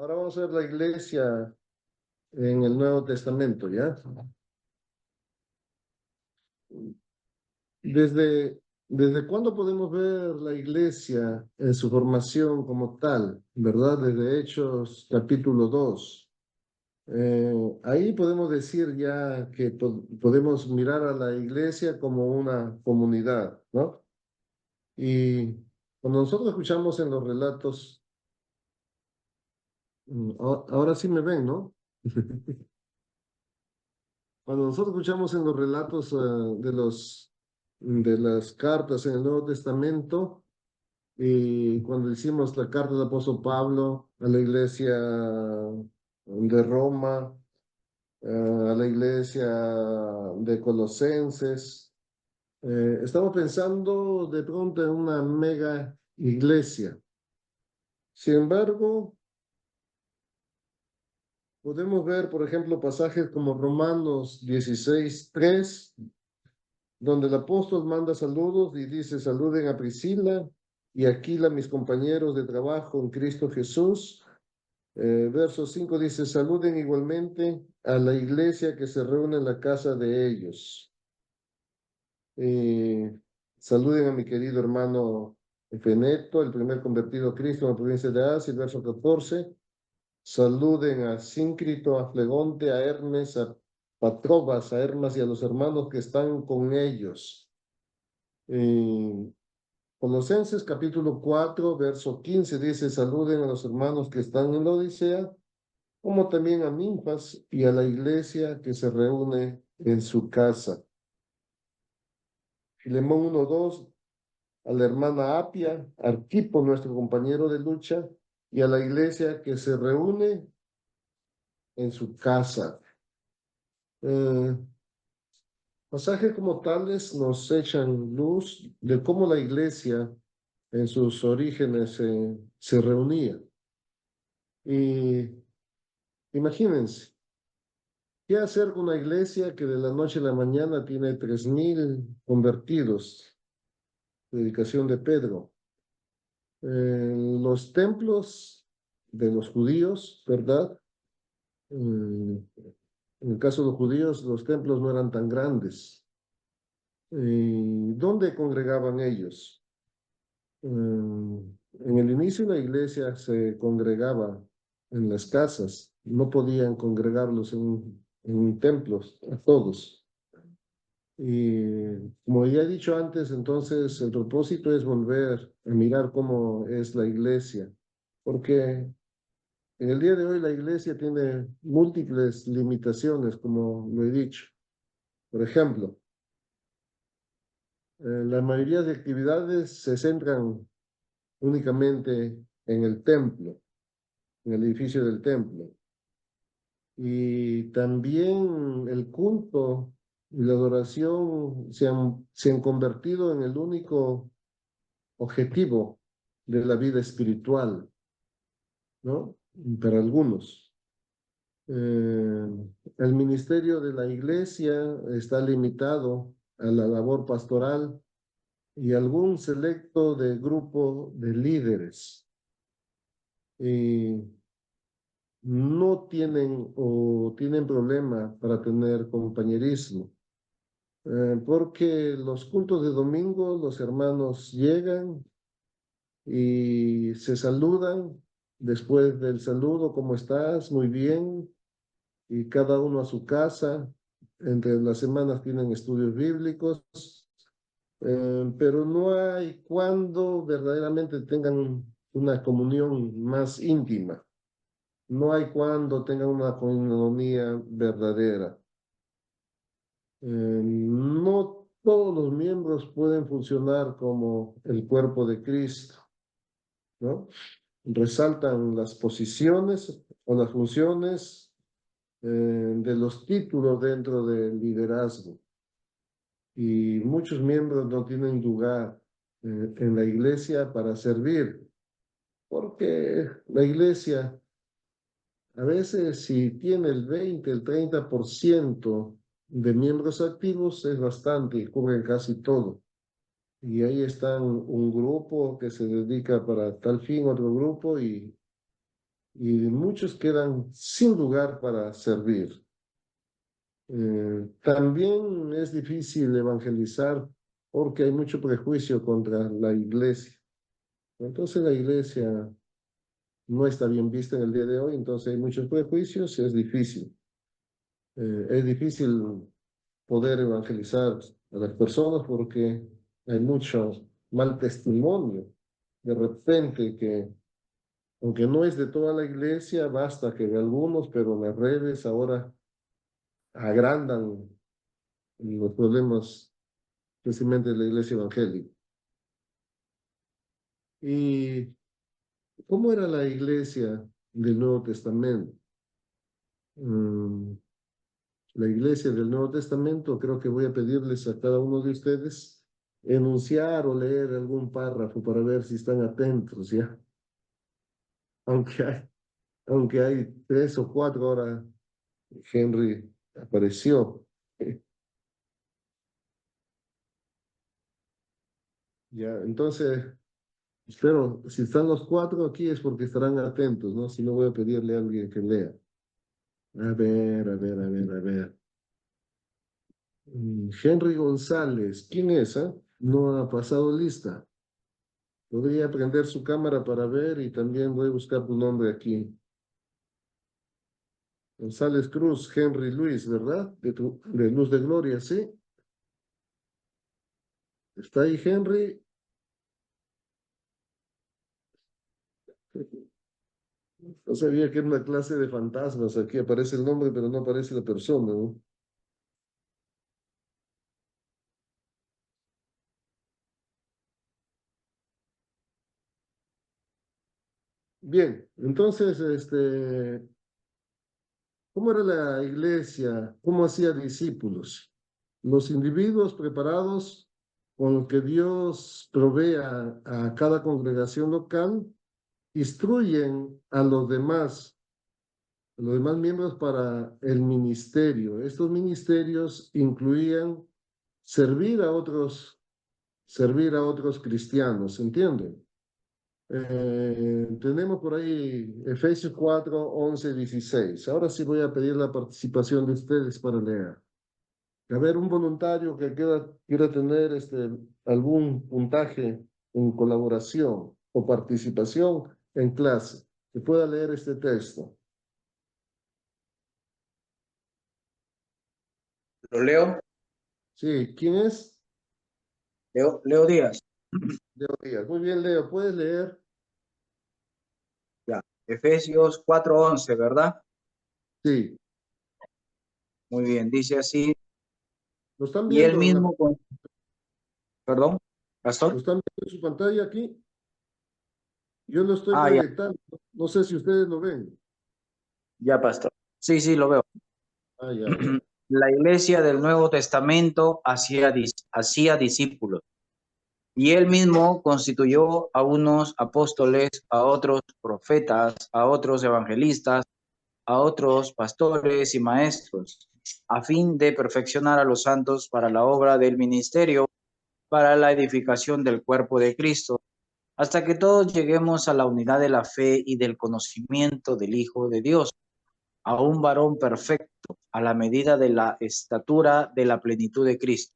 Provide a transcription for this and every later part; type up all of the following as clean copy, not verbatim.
Ahora vamos a ver la iglesia en el Nuevo Testamento, ¿ya? ¿Desde, desde cuándo podemos ver la iglesia en su formación como tal, verdad? Desde Hechos capítulo 2. Ahí podemos decir ya que podemos mirar a la iglesia como una comunidad, ¿no? Y cuando nosotros escuchamos en los relatos, ahora sí me ven, ¿no? Cuando nosotros escuchamos en los relatos de las cartas en el Nuevo Testamento, y cuando hicimos la carta del apóstol Pablo a la iglesia de Roma, a la iglesia de Colosenses, estamos pensando de pronto en una mega iglesia. Sin embargo, podemos ver, por ejemplo, pasajes como Romanos 16:3, donde el apóstol manda saludos y dice, saluden a Priscila y a Aquila, mis compañeros de trabajo en Cristo Jesús. Verso 5 dice, saluden igualmente a la iglesia que se reúne en la casa de ellos. Eh, Saluden a mi querido hermano Efeneto, el primer convertido a Cristo en la provincia de Asia, el verso 14. Saluden a Síncrito, a Flegonte, a Hermes, a Patrobas, a Hermas y a los hermanos que están con ellos. Colosenses capítulo 4, verso 15 dice, saluden a los hermanos que están en la Odisea, como también a Ninfas y a la iglesia que se reúne en su casa. Filemón 1:2, a la hermana Apia, Arquipo, nuestro compañero de lucha, y a la iglesia que se reúne en su casa. Eh, Pasajes como tales nos echan luz de cómo la iglesia en sus orígenes se reunía. Y imagínense, ¿qué hacer con una iglesia que de la noche a la mañana tiene 3,000 convertidos? Predicación de Pedro. Los templos de los judíos, ¿verdad? En el caso de los judíos, los templos no eran tan grandes. ¿Dónde congregaban ellos? En el inicio la iglesia se congregaba en las casas, no podían congregarlos en templos a todos. Y como ya he dicho antes, entonces el propósito es volver a mirar cómo es la iglesia, porque en el día de hoy la iglesia tiene múltiples limitaciones, como lo he dicho. Por ejemplo, la mayoría de actividades se centran únicamente en el templo, en el edificio del templo. Y también el culto y la adoración se han convertido en el único objetivo de la vida espiritual, ¿no? Para algunos. El ministerio de la iglesia está limitado a la labor pastoral y algún selecto de grupo de líderes. Y no tienen o tienen problema para tener compañerismo, porque los cultos de domingo, los hermanos llegan y se saludan. Después del saludo, ¿cómo estás? Muy bien. Y cada uno a su casa. Entre las semanas tienen estudios bíblicos, pero no hay cuando verdaderamente tengan una comunión más íntima. No hay cuando tengan una comunión verdadera. No todos los miembros pueden funcionar como el cuerpo de Cristo, ¿no? Resaltan las posiciones o las funciones de los títulos dentro del liderazgo. Y muchos miembros no tienen lugar en la iglesia para servir, porque la iglesia a veces si tiene el 20, el 30% de miembros activos es bastante y cubre casi todo. Y ahí están un grupo que se dedica para tal fin, otro grupo, y y muchos quedan sin lugar para servir. También es difícil evangelizar porque hay mucho prejuicio contra la iglesia. Entonces la iglesia no está bien vista en el día de hoy, entonces hay muchos prejuicios y es difícil. Es difícil poder evangelizar a las personas porque hay mucho mal testimonio. De repente que, aunque no es de toda la iglesia, basta que de algunos, pero en las redes ahora agrandan los problemas, especialmente de la iglesia evangélica. ¿Y cómo era la iglesia del Nuevo Testamento? Mm, la iglesia del Nuevo Testamento, creo que voy a pedirles a cada uno de ustedes enunciar o leer algún párrafo para ver si están atentos, ¿ya? Aunque hay, aunque hay 3 o 4 horas, Henry apareció. Ya, entonces, espero, si están los 4 aquí es porque estarán atentos, ¿no? Si no, voy a pedirle a alguien que lea. A ver, a ver, a ver, a ver. Henry González, ¿quién es? No ha pasado lista. Podría prender su cámara para ver y también voy a buscar tu nombre aquí. González Cruz, Henry Luis, ¿verdad? De Luz de Gloria, ¿sí? ¿Está ahí Henry? No sabía que era una clase de fantasmas. Aquí aparece el nombre, pero no aparece la persona, ¿no? Bien, entonces, ¿cómo era la iglesia? ¿Cómo hacía discípulos? Los individuos preparados con lo que Dios provee a cada congregación local instruyen a los demás miembros para el ministerio. Estos ministerios incluían servir servir a otros cristianos, ¿entienden? Tenemos por ahí Efesios 4, 11, 16. Ahora sí voy a pedir la participación de ustedes para leer. A ver, un voluntario que quiera tener algún puntaje en colaboración o participación en clase, que pueda leer este texto. Lo leo. Sí, ¿quién es? Leo Díaz. Leo Díaz. Muy bien, Leo, ¿puedes leer? Ya. Efesios 4:11, ¿verdad? Sí. Muy bien, dice así. ¿Lo están Y él viendo mismo, perdón, lo pastor. están viendo en su pantalla aquí? Yo lo estoy Ya, proyectando. No sé si ustedes lo ven. ya, pastor. Sí, sí, lo veo. Ah, ya, ya. La iglesia del Nuevo Testamento hacía discípulos. Y él mismo constituyó a unos apóstoles, a otros profetas, a otros evangelistas, a otros pastores y maestros, a fin de perfeccionar a los santos para la obra del ministerio, para la edificación del cuerpo de Cristo, hasta que todos lleguemos a la unidad de la fe y del conocimiento del Hijo de Dios, a un varón perfecto, a la medida de la estatura de la plenitud de Cristo,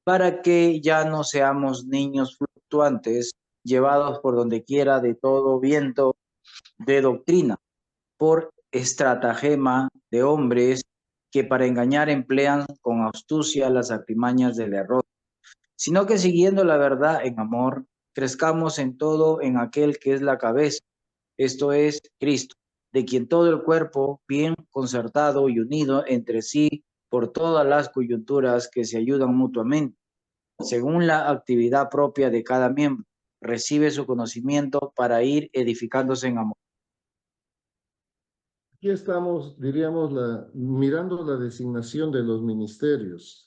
para que ya no seamos niños fluctuantes, llevados por donde quiera de todo viento de doctrina, por estratagema de hombres que para engañar emplean con astucia las artimañas del error, sino que siguiendo la verdad en amor, crezcamos en todo en aquel que es la cabeza, esto es Cristo, de quien todo el cuerpo, bien concertado y unido entre sí por todas las coyunturas que se ayudan mutuamente, según la actividad propia de cada miembro, recibe su conocimiento para ir edificándose en amor. Aquí estamos, diríamos, mirando la designación de los ministerios.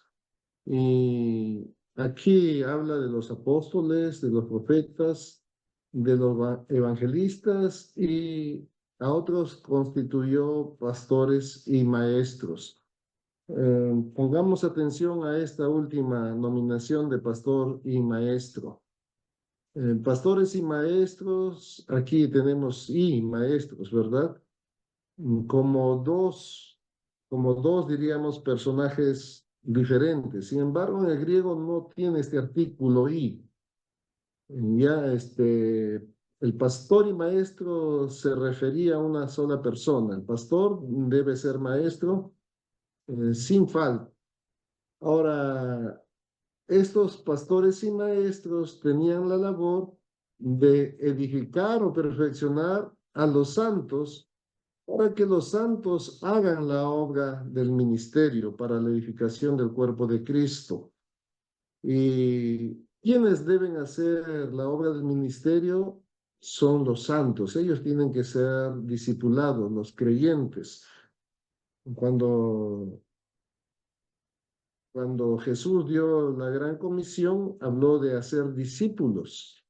Y aquí habla de los apóstoles, de los profetas, de los evangelistas y a otros constituyó pastores y maestros. Pongamos atención a esta última nominación de pastor y maestro. Pastores y maestros, aquí tenemos y maestros, ¿verdad? Como dos, diríamos, personajes diferentes. Sin embargo, en el griego no tiene este artículo y. Ya, el pastor y maestro se refería a una sola persona. El pastor debe ser maestro sin falta. Ahora, estos pastores y maestros tenían la labor de edificar o perfeccionar a los santos para que los santos hagan la obra del ministerio para la edificación del cuerpo de Cristo. Y quienes deben hacer la obra del ministerio son los santos. Ellos tienen que ser discipulados, los creyentes. Cuando, cuando Jesús dio la gran comisión, habló de hacer discípulos,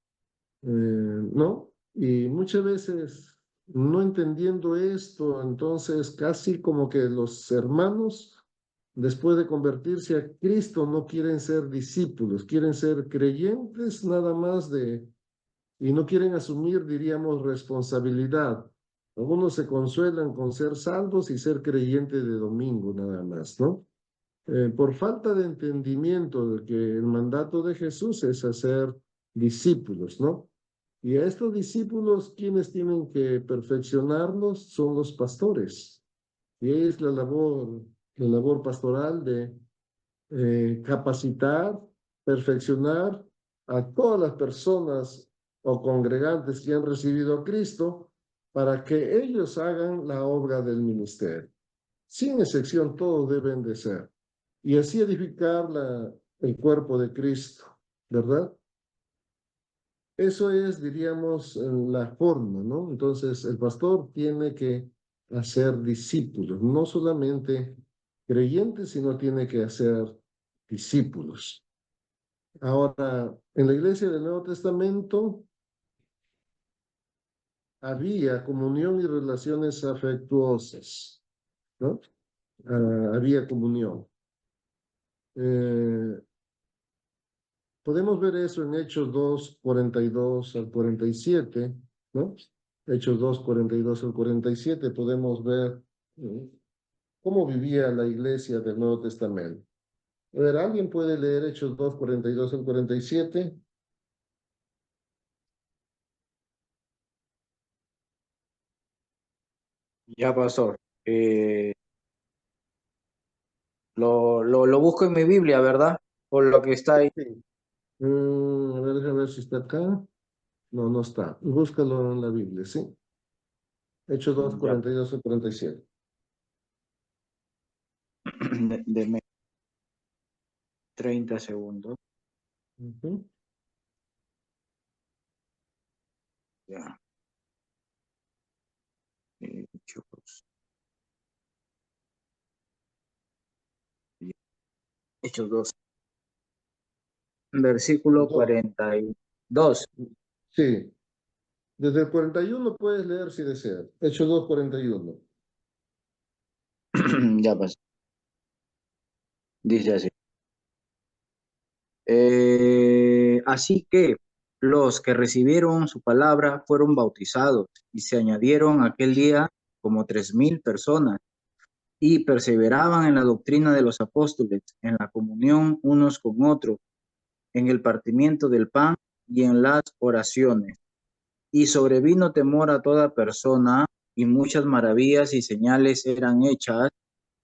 ¿no? Y muchas veces, no entendiendo esto, entonces casi como que los hermanos, después de convertirse a Cristo, no quieren ser discípulos, quieren ser creyentes nada más y no quieren asumir, diríamos, responsabilidad. Algunos se consuelan con ser salvos y ser creyentes de domingo nada más, ¿no? Por falta de entendimiento de que el mandato de Jesús es hacer discípulos, ¿no? Y a estos discípulos, quienes tienen que perfeccionarlos son los pastores. Y es la labor pastoral de capacitar, perfeccionar a todas las personas o congregantes que han recibido a Cristo para que ellos hagan la obra del ministerio. Sin excepción, todos deben de ser. Y así edificar el cuerpo de Cristo, ¿verdad? Eso es, diríamos, la forma, ¿no? Entonces, el pastor tiene que hacer discípulos, no solamente creyentes, sino tiene que hacer discípulos. Ahora, en la iglesia del Nuevo Testamento había comunión y relaciones afectuosas, ¿no? Había comunión. Eh, Podemos ver eso en Hechos 2, 42 al 47, ¿no? Hechos 2, 42 al 47, podemos ver cómo vivía la iglesia del Nuevo Testamento. A ver, ¿alguien puede leer Hechos 2, 42 al 47? Ya, pastor. Lo busco en mi Biblia, ¿verdad? Por lo que está ahí. Sí. A ver, déjame ver si está acá. No, no está. Búscalo en la Biblia, ¿sí? Hechos 2, Ya, 42 al 47. deme 30 segundos. Ujú. Ya. Hechos, Hechos 2, versículo Dos. 42. Sí, desde el 41 puedes leer si deseas. Hechos 2, 41. Ya pasó. Dice así. Así que los que recibieron su palabra fueron bautizados y se añadieron aquel día como 3,000 personas y perseveraban en la doctrina de los apóstoles, en la comunión unos con otros, en el partimiento del pan y en las oraciones. Y sobrevino temor a toda persona y muchas maravillas y señales eran hechas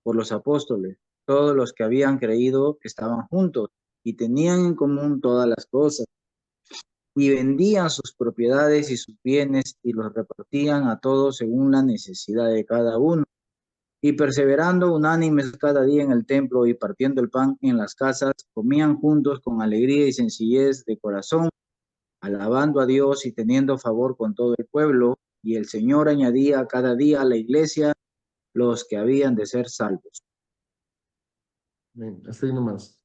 por los apóstoles. Todos los que habían creído estaban juntos y tenían en común todas las cosas y vendían sus propiedades y sus bienes y los repartían a todos según la necesidad de cada uno. Y perseverando unánimes cada día en el templo y partiendo el pan en las casas, comían juntos con alegría y sencillez de corazón, alabando a Dios y teniendo favor con todo el pueblo. Y el Señor añadía cada día a la iglesia los que habían de ser salvos. Bien, hasta ahí nomás.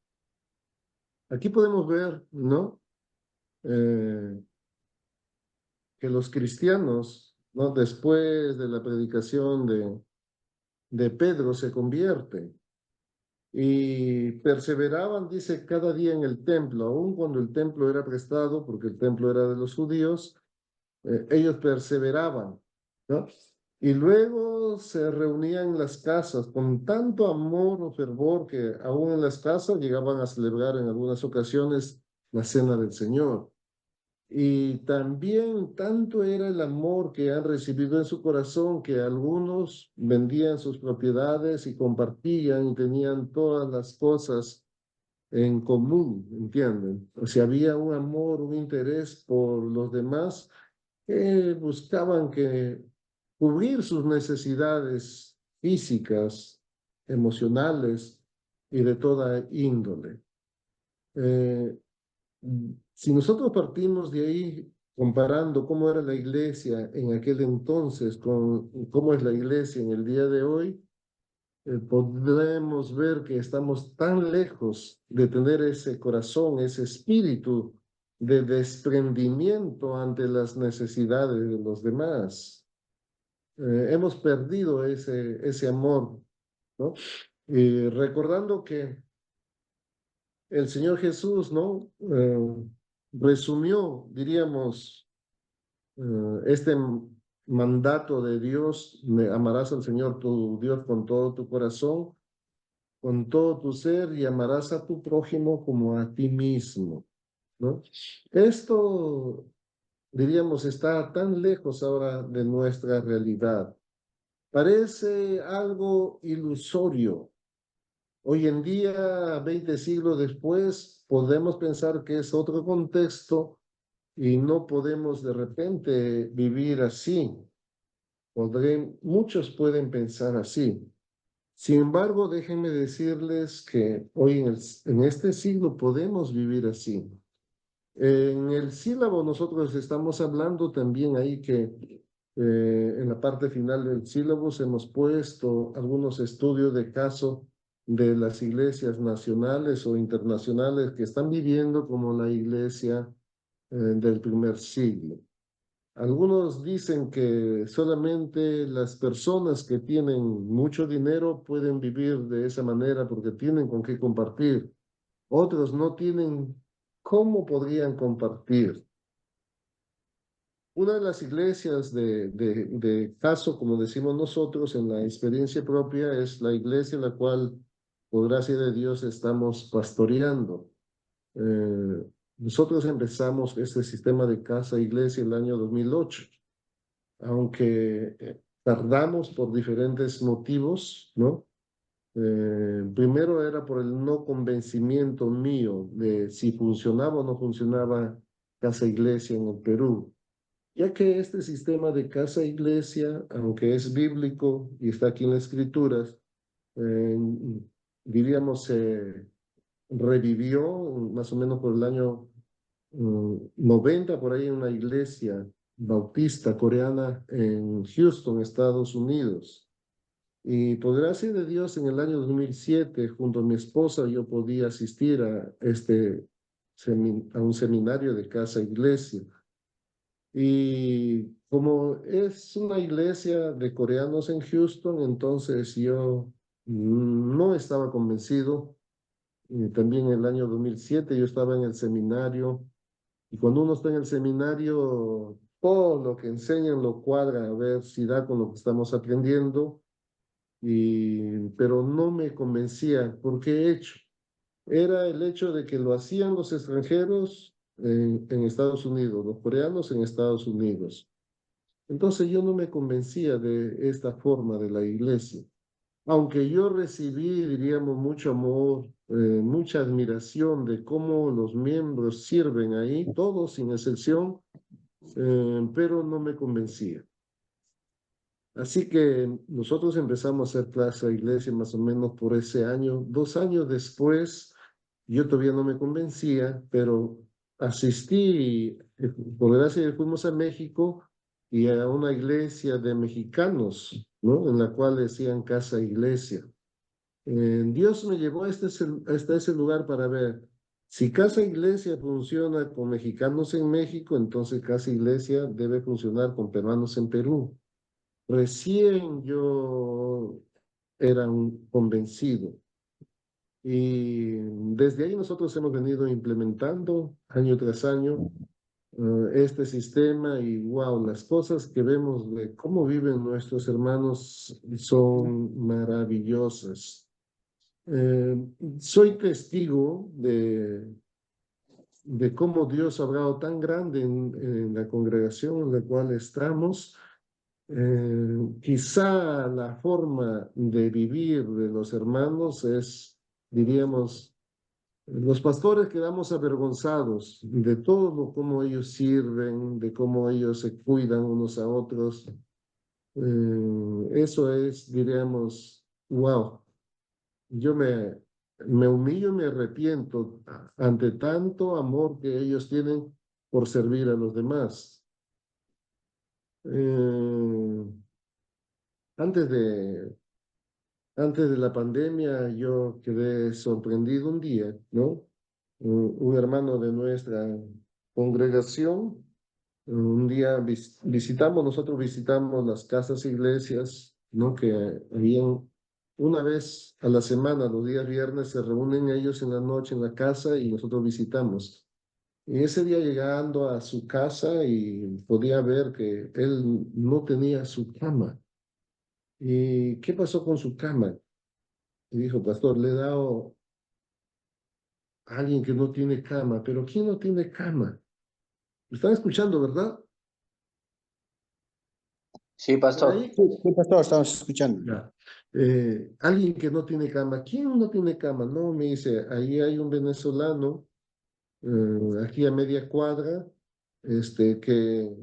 Aquí podemos ver, ¿no? Eh, que los cristianos, ¿no? Después de la predicación de Pedro se convierten. y perseveraban, dice, cada día en el templo, aun cuando el templo era prestado, porque el templo era de los judíos, ellos perseveraban, ¿no? Y luego se reunían en las casas con tanto amor o fervor que aún en las casas llegaban a celebrar en algunas ocasiones la cena del Señor. Y también tanto era el amor que han recibido en su corazón que algunos vendían sus propiedades y compartían y tenían todas las cosas en común, ¿entienden? O sea, había un amor, un interés por los demás que buscaban que cubrir sus necesidades físicas, emocionales y de toda índole. Eh, si nosotros partimos de ahí comparando cómo era la iglesia en aquel entonces con cómo es la iglesia en el día de hoy, podremos ver que estamos tan lejos de tener ese corazón, ese espíritu de desprendimiento ante las necesidades de los demás. Hemos perdido ese amor, ¿no? Y recordando que el Señor Jesús, ¿no? Resumió, diríamos, este mandato de Dios: amarás al Señor tu Dios con todo tu corazón, con todo tu ser, y amarás a tu prójimo como a ti mismo, ¿no? Esto, diríamos, está tan lejos ahora de nuestra realidad. Parece algo ilusorio. Hoy en día, 20 siglos después, podemos pensar que es otro contexto y no podemos de repente vivir así. Muchos pueden pensar así. Sin embargo, déjenme decirles que hoy en este siglo podemos vivir así. En el sílabo nosotros estamos hablando también ahí que en la parte final del sílabo hemos puesto algunos estudios de caso de las iglesias nacionales o internacionales que están viviendo como la iglesia del primer siglo. Algunos dicen que solamente las personas que tienen mucho dinero pueden vivir de esa manera porque tienen con qué compartir. Otros no tienen cómo podrían compartir. Una de las iglesias de caso, como decimos nosotros en la experiencia propia, es la iglesia en la cual, por gracia de Dios, estamos pastoreando. Nosotros empezamos este sistema de casa-iglesia en el año 2008, aunque tardamos por diferentes motivos, ¿no? Primero era por el no convencimiento mío de si funcionaba o no funcionaba casa-iglesia en el Perú, ya que este sistema de casa-iglesia, aunque es bíblico y está aquí en las Escrituras, eh, diríamos, se revivió más o menos por el año 90, por ahí, en una iglesia bautista coreana en Houston, Estados Unidos. Y por gracia de Dios, en el año 2007, junto a mi esposa, yo podía asistir a un seminario de casa-iglesia. Y como es una iglesia de coreanos en Houston, entonces yo no estaba convencido. Y también en el año 2007 yo estaba en el seminario, y cuando uno está en el seminario, todo lo que enseñan lo cuadra a ver si da con lo que estamos aprendiendo, pero no me convencía. ¿Por qué hecho? Era el hecho de que lo hacían los extranjeros en Estados Unidos, los coreanos en Estados Unidos. Entonces yo no me convencía de esta forma de la iglesia. Aunque yo recibí, diríamos, mucho amor, mucha admiración de cómo los miembros sirven ahí, todos sin excepción, pero no me convencía. Así que nosotros empezamos a hacer clase a iglesia más o menos por ese año. 2 años después, yo todavía no me convencía, pero asistí, por gracia, fuimos a México y a una iglesia de mexicanos, ¿no? En la cual decían casa iglesia. Dios me llevó hasta ese lugar para ver si Casa Iglesia funciona con mexicanos en México, entonces Casa Iglesia debe funcionar con peruanos en Perú. Recién yo era un convencido. Y desde ahí nosotros hemos venido implementando año tras año este sistema y wow, las cosas que vemos de cómo viven nuestros hermanos son maravillosas. Eh, Soy testigo de cómo Dios ha obrado tan grande en la congregación en la cual estamos. Quizá la forma de vivir de los hermanos es, diríamos, los pastores quedamos avergonzados de todo lo cómo ellos sirven, de cómo ellos se cuidan unos a otros. Eso es, diríamos, wow, yo me humillo y me arrepiento ante tanto amor que ellos tienen por servir a los demás. Eh, antes de, Antes de la pandemia yo quedé sorprendido un día, ¿no? Un hermano de nuestra congregación, un día nosotros visitamos las casas e iglesias, ¿no? Que habían una vez a la semana, los días viernes, se reúnen ellos en la noche en la casa y nosotros visitamos. Y ese día llegando a su casa y podía ver que él no tenía su cama. ¿Y qué pasó con su cama? Y dijo, pastor, le he dado a alguien que no tiene cama, pero ¿quién no tiene cama? ¿Me están escuchando, verdad? Sí, ¿Están pastor. ahí? Sí, pastor, estamos escuchando. Ya. Alguien que no tiene cama. ¿Quién no tiene cama? No, me dice, ahí hay un venezolano, aquí a media cuadra, que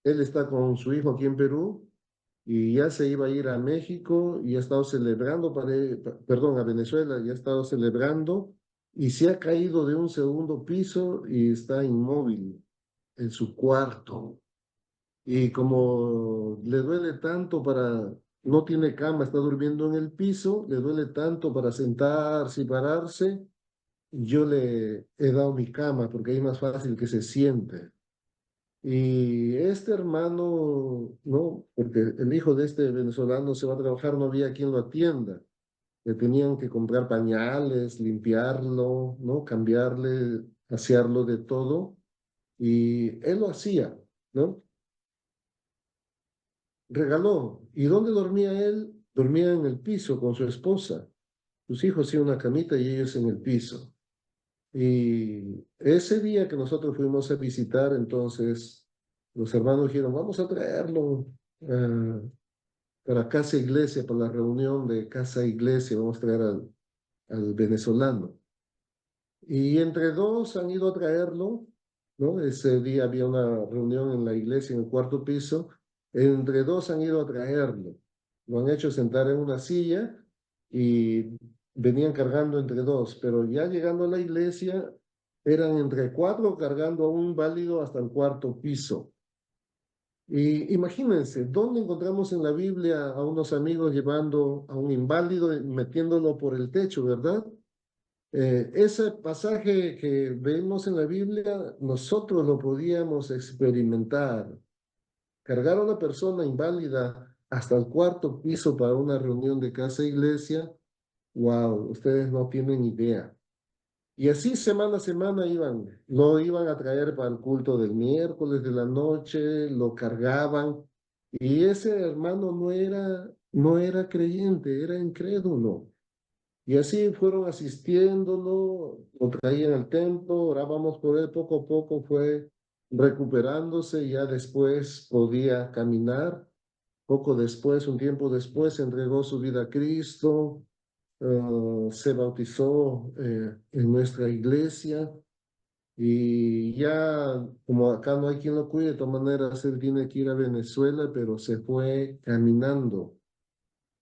él está con su hijo aquí en Perú y ya se iba a ir a México y ha estado celebrando, perdón, a Venezuela, y ha estado celebrando y se ha caído de un segundo piso y está inmóvil en su cuarto. Y como le duele tanto no tiene cama, está durmiendo en el piso, le duele tanto para sentarse y pararse, yo le he dado mi cama porque ahí es más fácil que se siente. Y este hermano, ¿no? Porque el hijo de este venezolano se va a trabajar, no había quien lo atienda. Le tenían que comprar pañales, limpiarlo, ¿no? Cambiarle, asearlo de todo. Y él lo hacía, ¿no? Regaló. ¿Y dónde dormía él? Dormía en el piso con su esposa. Sus hijos en una camita y ellos en el piso. Y ese día que nosotros fuimos a visitar, entonces los hermanos dijeron, vamos a traerlo para casa iglesia, para la reunión de casa iglesia, vamos a traer al venezolano. Y entre dos han ido a traerlo, ¿no? Ese día había una reunión en la iglesia en el cuarto piso, entre dos han ido a traerlo. Lo han hecho sentar en una silla y venían cargando entre dos, pero ya llegando a la iglesia eran entre cuatro cargando a un válido hasta el cuarto piso. Y imagínense, ¿dónde encontramos en la Biblia a unos amigos llevando a un inválido y metiéndolo por el techo, verdad? Ese pasaje que vemos en la Biblia, nosotros lo podíamos experimentar. Cargar a una persona inválida hasta el cuarto piso para una reunión de casa e iglesia, wow, ustedes no tienen idea. Y así semana a semana lo iban a traer para el culto del miércoles de la noche, lo cargaban. Y ese hermano no era creyente, era incrédulo. Y así fueron asistiéndolo, lo traían al templo, orábamos por él, poco a poco fue recuperándose, ya después podía caminar. Poco después, un tiempo después, entregó su vida a Cristo, se bautizó en nuestra iglesia y ya como acá no hay quien lo cuide, de todas maneras él tiene que ir a Venezuela, pero se fue caminando.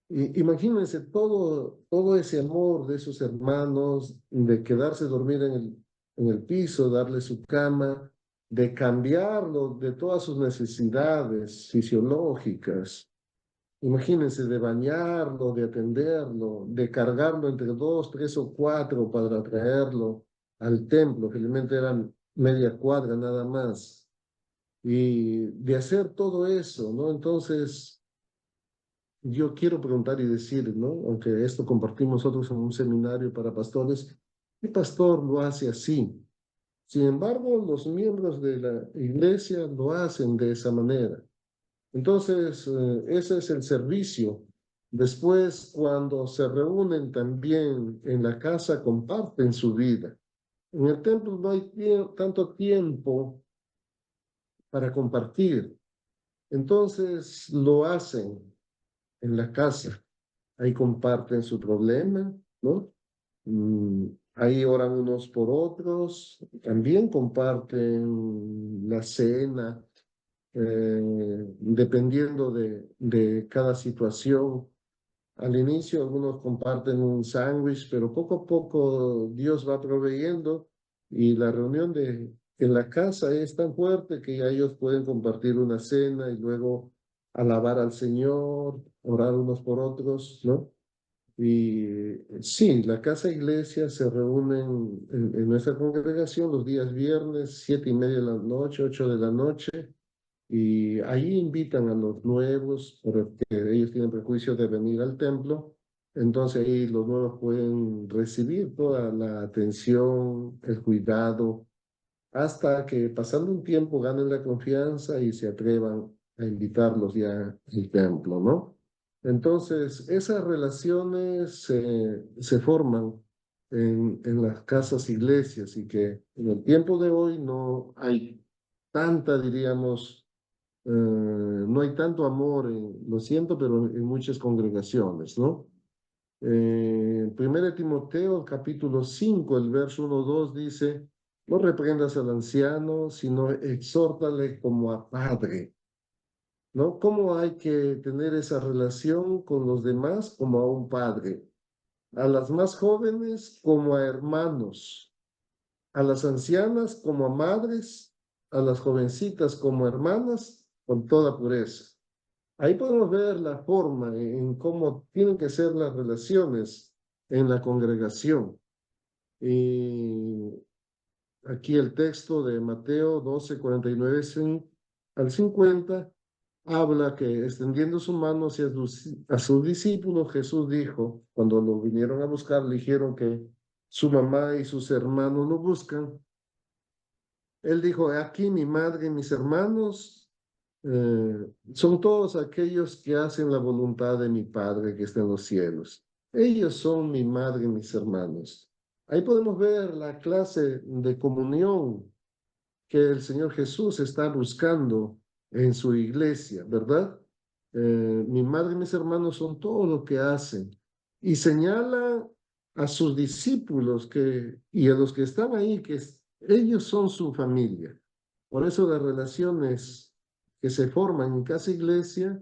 Imagínense todo ese amor de esos hermanos, de quedarse dormir en el piso, darle su cama, de cambiarlo de todas sus necesidades fisiológicas. Imagínense de bañarlo, de atenderlo, de cargarlo entre dos, tres o cuatro para traerlo al templo, felizmente eran media cuadra nada más. Y de hacer todo eso, ¿no? Entonces yo quiero preguntar y decir, ¿no? Aunque esto compartimos nosotros en un seminario para pastores, el pastor lo hace así. Sin embargo, los miembros de la iglesia lo hacen de esa manera. Entonces, ese es el servicio. Después, cuando se reúnen también en la casa, comparten su vida. En el templo no hay tanto tiempo para compartir. Entonces, lo hacen en la casa. Ahí comparten su problema, ¿no? Ahí oran unos por otros. También comparten la cena, dependiendo de cada situación. Al inicio algunos comparten un sándwich, pero poco a poco Dios va proveyendo y la reunión en la casa es tan fuerte que ya ellos pueden compartir una cena y luego alabar al Señor, orar unos por otros, ¿no? Y sí, la casa iglesia se reúnen en nuestra congregación los días viernes, 7:30 de la noche, 8 de la noche. Y ahí invitan a los nuevos, porque ellos tienen prejuicio de venir al templo. Entonces ahí los nuevos pueden recibir toda la atención, el cuidado, hasta que pasando un tiempo ganen la confianza y se atrevan a invitarlos ya al templo, ¿no? Entonces, esas relaciones se forman en las casas iglesias y que en el tiempo de hoy no hay tanta, diríamos, no hay tanto amor, lo siento, pero en muchas congregaciones, ¿no? 1 Timoteo, capítulo 5, el verso 1-2 dice, no reprendas al anciano, sino exhórtale como a padre, ¿no? ¿Cómo hay que tener esa relación con los demás como a un padre? A las más jóvenes como a hermanos, a las ancianas como a madres, a las jovencitas como hermanas, con toda pureza. Ahí podemos ver la forma en cómo tienen que ser las relaciones en la congregación. Y aquí el texto de Mateo 12:49 al 50 habla que extendiendo su mano hacia a sus discípulos, Jesús dijo, cuando lo vinieron a buscar, le dijeron que su mamá y sus hermanos lo buscan. Él dijo, aquí mi madre y mis hermanos son todos aquellos que hacen la voluntad de mi Padre que está en los cielos. Ellos son mi madre y mis hermanos. Ahí podemos ver la clase de comunión que el Señor Jesús está buscando en su iglesia, ¿verdad? Mi madre y mis hermanos son todo lo que hacen. Y señala a sus discípulos y a los que están ahí que ellos son su familia. Por eso las relaciones que se forman en casa iglesia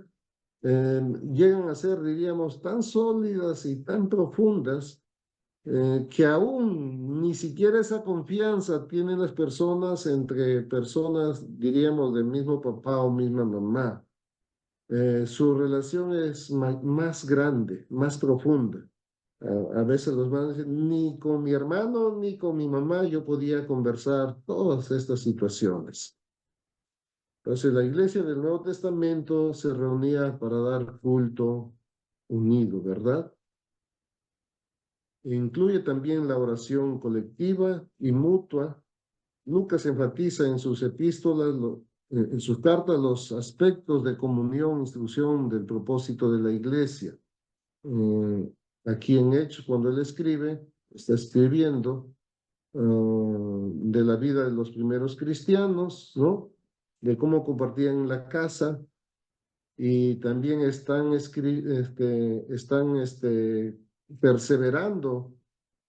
llegan a ser, diríamos, tan sólidas y tan profundas que aún ni siquiera esa confianza tienen las personas entre personas, diríamos, del mismo papá o misma mamá. Su relación es más grande, más profunda. A veces los padres dicen, ni con mi hermano ni con mi mamá yo podía conversar todas estas situaciones. Entonces la iglesia del Nuevo Testamento se reunía para dar culto unido, ¿verdad? Incluye también la oración colectiva y mutua. Lucas enfatiza en sus epístolas, en sus cartas, los aspectos de comunión, instrucción del propósito de la iglesia. Aquí en Hechos, cuando él escribe, está escribiendo de la vida de los primeros cristianos, ¿no? De cómo compartían la casa y también están perseverando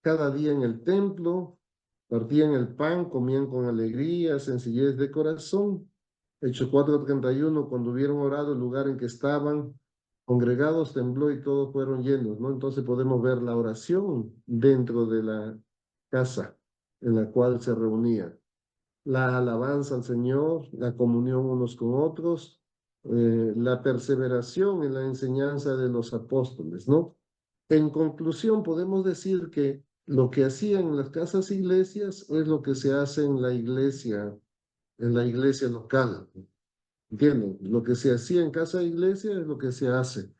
cada día en el templo, partían el pan, comían con alegría, sencillez de corazón. Hechos 4:31, cuando hubieron orado, el lugar en que estaban congregados tembló y todos fueron llenos, ¿no? Entonces podemos ver la oración dentro de la casa en la cual se reunían. La alabanza al Señor, la comunión unos con otros, la perseveración en la enseñanza de los apóstoles, ¿no? En conclusión, podemos decir que lo que hacían en las casas iglesias es lo que se hace en la iglesia local. ¿Entienden? Lo que se hacía en casa iglesia es lo que se hace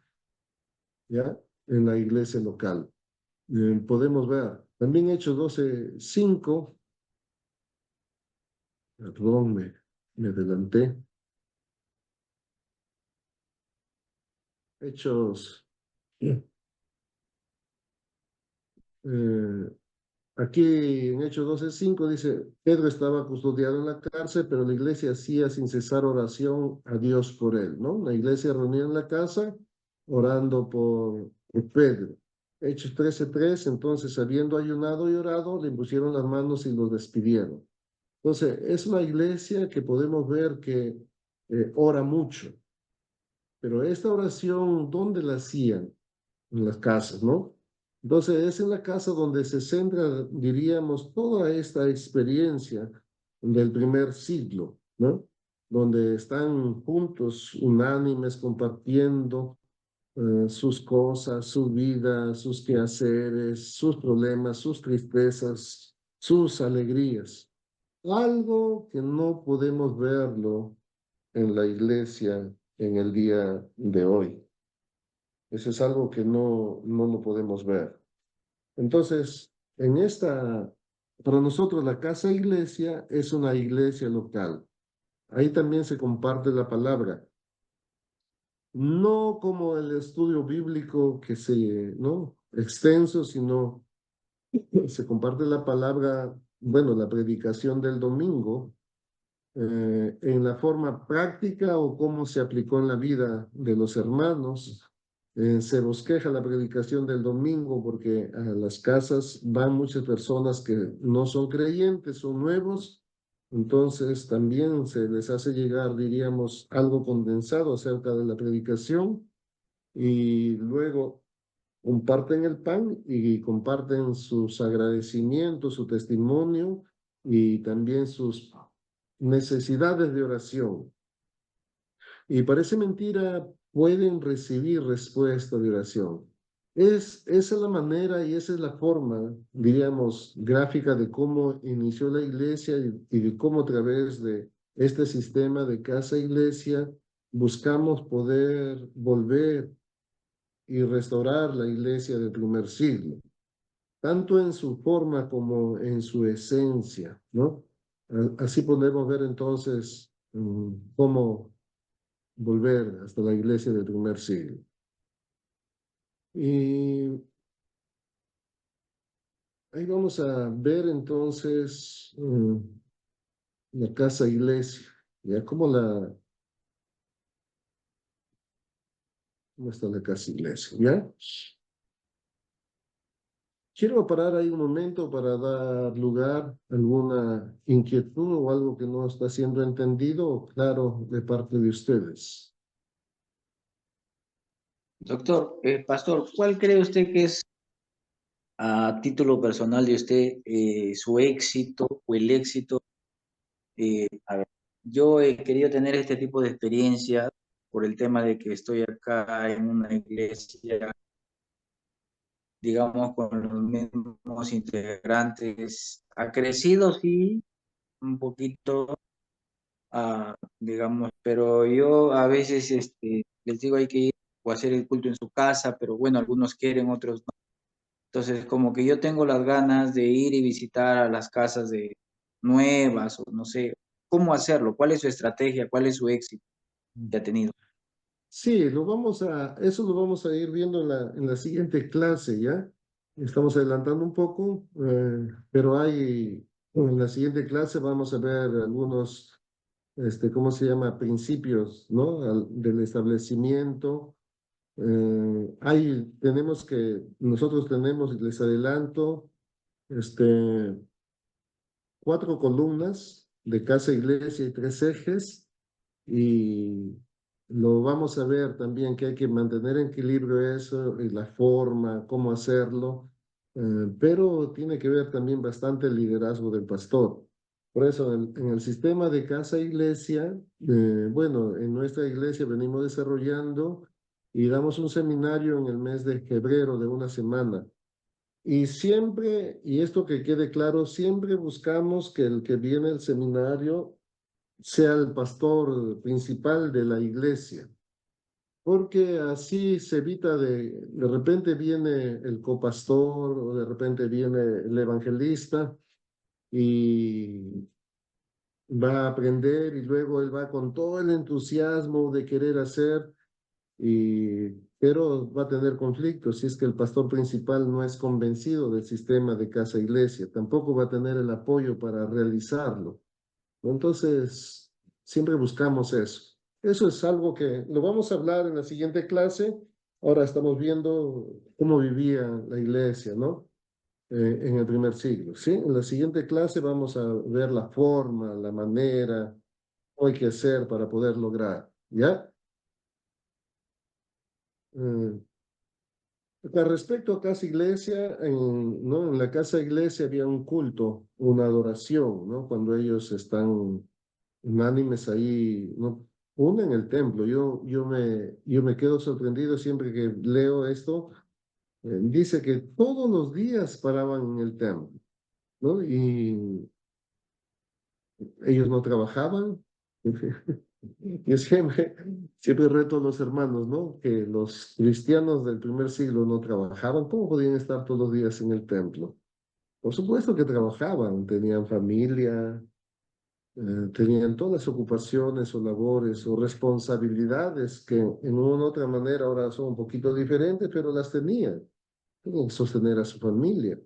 ¿ya? En la iglesia local. Podemos ver, también Hechos 12:5, perdón, me adelanté. Hechos, eh, aquí en Hechos 12:5 dice, Pedro estaba custodiado en la cárcel, pero la iglesia hacía sin cesar oración a Dios por él, ¿no? La iglesia reunida en la casa, orando por Pedro. Hechos 13:3, entonces, habiendo ayunado y orado, le impusieron las manos y lo despidieron. Entonces, es una iglesia que podemos ver que ora mucho, pero esta oración, ¿dónde la hacían? En las casas, ¿no? Entonces, es en la casa donde se centra, diríamos, toda esta experiencia del primer siglo, ¿no? Donde están juntos, unánimes, compartiendo sus cosas, su vida, sus quehaceres, sus problemas, sus tristezas, sus alegrías. Algo que no podemos verlo en la iglesia en el día de hoy. Eso es algo que no lo podemos ver. Entonces, para nosotros la casa iglesia es una iglesia local. Ahí también se comparte la palabra. No como el estudio bíblico ¿no? Extenso, sino se comparte la palabra, bueno, la predicación del domingo, en la forma práctica o cómo se aplicó en la vida de los hermanos. Se bosqueja la predicación del domingo porque a las casas van muchas personas que no son creyentes, son nuevos, entonces también se les hace llegar, diríamos, algo condensado acerca de la predicación y luego comparten el pan y comparten sus agradecimientos, su testimonio y también sus necesidades de oración. Y parece mentira, pueden recibir respuesta de oración. Esa es la manera y esa es la forma, diríamos, gráfica de cómo inició la iglesia y de cómo a través de este sistema de casa-iglesia buscamos poder volver y restaurar la iglesia del primer siglo, tanto en su forma como en su esencia, ¿no? Así podemos ver entonces cómo volver hasta la iglesia del primer siglo. Y ahí vamos a ver entonces la casa iglesia, ya cómo está la casa iglesia, ¿ya? Quiero parar ahí un momento para dar lugar a alguna inquietud o algo que no está siendo entendido o claro de parte de ustedes. Doctor, pastor, ¿cuál cree usted que es, a título personal de usted, su éxito o el éxito? A ver, yo he querido tener este tipo de experiencia por el tema de que estoy acá en una iglesia, digamos, con los mismos integrantes. Ha crecido, sí, un poquito, digamos, pero yo a veces les digo hay que ir o hacer el culto en su casa, pero bueno, algunos quieren, otros no. Entonces, como que yo tengo las ganas de ir y visitar a las casas de nuevas o no sé, ¿cómo hacerlo? ¿Cuál es su estrategia? ¿Cuál es su éxito que ha tenido? Sí, eso lo vamos a ir viendo en la siguiente clase, ¿ya? Estamos adelantando un poco, pero en la siguiente clase vamos a ver algunos, ¿cómo se llama? Principios, ¿no? Del establecimiento. Nosotros tenemos, les adelanto, este, 4 columnas de casa, iglesia y 3 ejes. Y lo vamos a ver también que hay que mantener en equilibrio eso y la forma, cómo hacerlo, pero tiene que ver también bastante el liderazgo del pastor. Por eso en el sistema de casa-iglesia, bueno, en nuestra iglesia venimos desarrollando y damos un seminario en el mes de febrero de una semana. Y siempre, y esto que quede claro, siempre buscamos que el que viene al seminario sea el pastor principal de la iglesia, porque así se evita de repente viene el copastor o de repente viene el evangelista y va a aprender y luego él va con todo el entusiasmo de querer hacer, pero va a tener conflictos si es que el pastor principal no es convencido del sistema de casa-iglesia, tampoco va a tener el apoyo para realizarlo. Entonces, siempre buscamos eso. Eso es algo que lo vamos a hablar en la siguiente clase. Ahora estamos viendo cómo vivía la iglesia, ¿no? En el primer siglo, ¿sí? En la siguiente clase vamos a ver la forma, la manera, cómo hay que hacer para poder lograr, ¿ya? Eh, Respecto a casa iglesia, ¿no? En la casa iglesia había un culto, una adoración, ¿no? Cuando ellos están unánimes ahí, ¿no? Uno en el templo. Yo me quedo sorprendido siempre que leo esto. Dice que todos los días paraban en el templo, ¿no? Y ellos no trabajaban. Yo siempre reto a los hermanos, ¿no? Que los cristianos del primer siglo no trabajaban. ¿Cómo podían estar todos los días en el templo? Por supuesto que trabajaban, tenían familia, tenían todas las ocupaciones o labores o responsabilidades que en una u otra manera ahora son un poquito diferentes, pero las tenían. Tenían que sostener a su familia,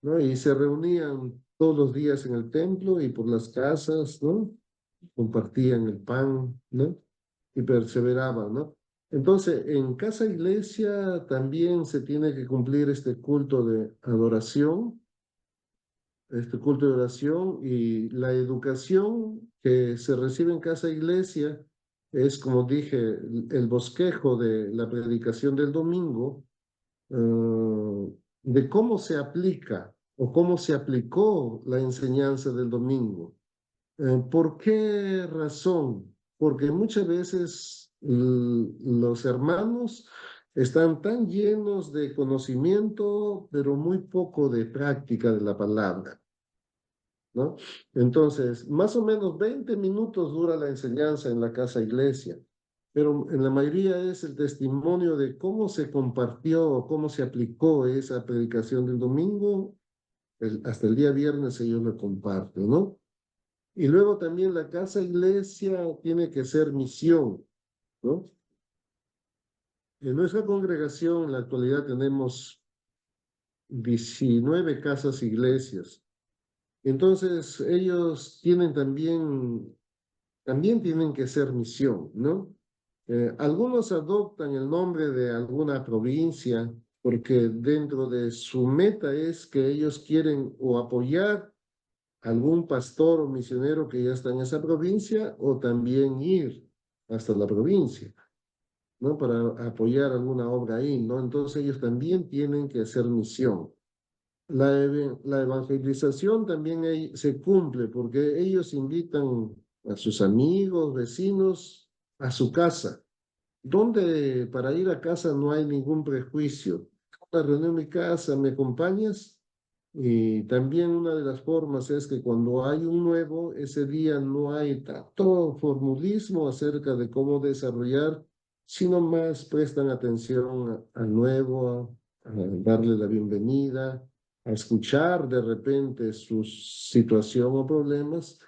¿no? Y se reunían todos los días en el templo y por las casas, ¿no? Compartían el pan, ¿no? Y perseveraban, ¿no? Entonces, en casa iglesia también se tiene que cumplir este culto de adoración, este culto de oración, y la educación que se recibe en casa iglesia es, como dije, el bosquejo de la predicación del domingo, de cómo se aplica o cómo se aplicó la enseñanza del domingo. ¿Por qué razón? Porque muchas veces los hermanos están tan llenos de conocimiento, pero muy poco de práctica de la palabra, ¿no? Entonces, más o menos 20 minutos dura la enseñanza en la casa iglesia, pero en la mayoría es el testimonio de cómo se compartió, cómo se aplicó esa predicación del domingo. Hasta el día viernes ellos lo comparten, ¿no? Y luego también la casa iglesia tiene que ser misión, ¿no? En nuestra congregación en la actualidad tenemos 19 casas iglesias. Entonces ellos tienen también tienen que ser misión, ¿no? Algunos adoptan el nombre de alguna provincia porque dentro de su meta es que ellos quieren o apoyar algún pastor o misionero que ya está en esa provincia o también ir hasta la provincia, ¿no? Para apoyar alguna obra ahí, ¿no? Entonces ellos también tienen que hacer misión. La evangelización también se cumple porque ellos invitan a sus amigos, vecinos, a su casa, donde para ir a casa no hay ningún prejuicio. Una reunión en mi casa, ¿me acompañas? Y también una de las formas es que cuando hay un nuevo, ese día no hay tanto formulismo acerca de cómo desarrollar, sino más prestan atención al nuevo, a darle la bienvenida, a escuchar de repente su situación o problemas.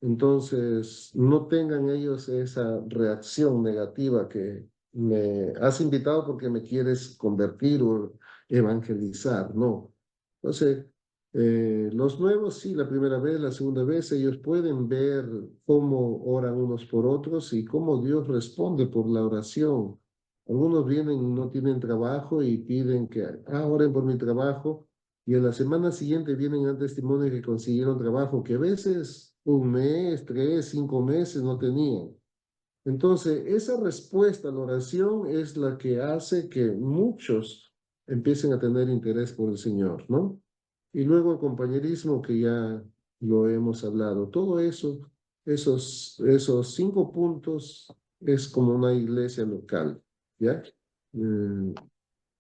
Entonces, no tengan ellos esa reacción negativa que me has invitado porque me quieres convertir o evangelizar, no. Entonces, los nuevos, sí, la primera vez, la segunda vez, ellos pueden ver cómo oran unos por otros y cómo Dios responde por la oración. Algunos vienen y no tienen trabajo y piden que oren por mi trabajo, y en la semana siguiente vienen a testimonio que consiguieron trabajo que a veces un mes, 3, 5 meses no tenían. Entonces, esa respuesta a la oración es la que hace que muchos empiecen a tener interés por el Señor, ¿no? Y luego el compañerismo que ya lo hemos hablado. Todo eso, esos 5 puntos es como una iglesia local, ¿ya?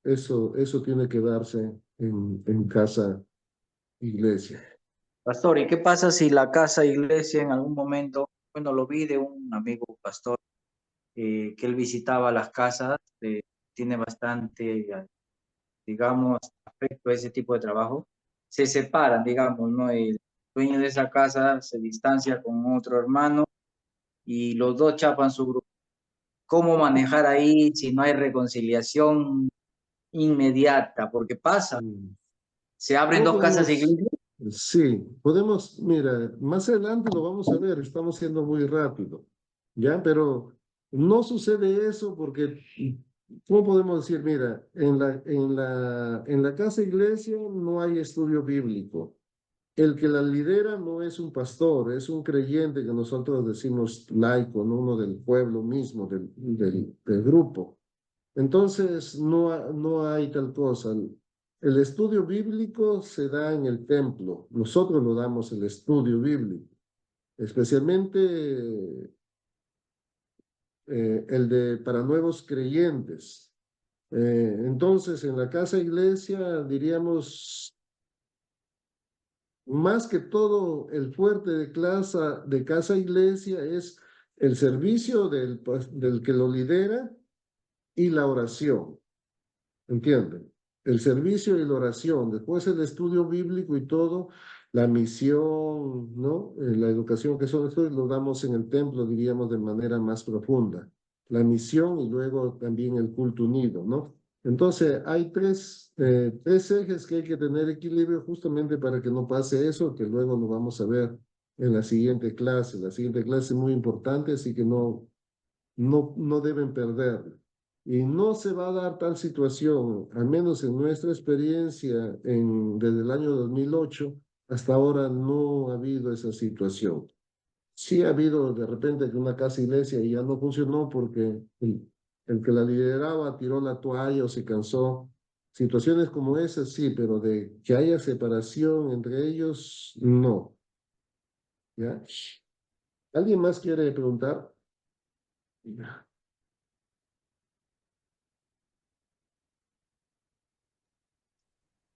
Eso tiene que darse en casa iglesia. Pastor, ¿y qué pasa si la casa iglesia en algún momento, bueno, lo vi de un amigo pastor, que él visitaba las casas, tiene bastante, digamos, afecto a ese tipo de trabajo. Se separan, digamos, ¿no? El dueño de esa casa se distancia con otro hermano y los dos chapan su grupo. ¿Cómo manejar ahí si no hay reconciliación inmediata? Porque pasa, Mm. se abren ¿Cómo dos casas de podemos? iglesia. Sí, podemos, mira, más adelante lo vamos a ver, estamos siendo muy rápido, ¿ya? Pero no sucede eso porque, ¿cómo podemos decir? Mira, en la casa iglesia no hay estudio bíblico. El que la lidera no es un pastor, es un creyente que nosotros decimos laico, ¿no? Uno del pueblo mismo, del grupo. Entonces, no hay tal cosa. El estudio bíblico se da en el templo. Nosotros lo damos el estudio bíblico, especialmente el de para nuevos creyentes. Entonces, en la casa iglesia, diríamos, más que todo, el fuerte de casa iglesia es el servicio del que lo lidera y la oración. ¿Entienden? El servicio y la oración, después el estudio bíblico y todo, la misión, ¿no? La educación que son estos lo damos en el templo, diríamos, de manera más profunda. La misión y luego también el culto unido, ¿no? Entonces, hay tres ejes que hay que tener equilibrio justamente para que no pase eso, que luego lo vamos a ver en la siguiente clase. La siguiente clase es muy importante, así que no deben perderla. Y no se va a dar tal situación, al menos en nuestra experiencia desde el año 2008, hasta ahora no ha habido esa situación. Sí ha habido de repente que una casa iglesia ya no funcionó porque el que la lideraba tiró la toalla o se cansó. Situaciones como esas sí, pero de que haya separación entre ellos, no. ¿Ya? ¿Alguien más quiere preguntar?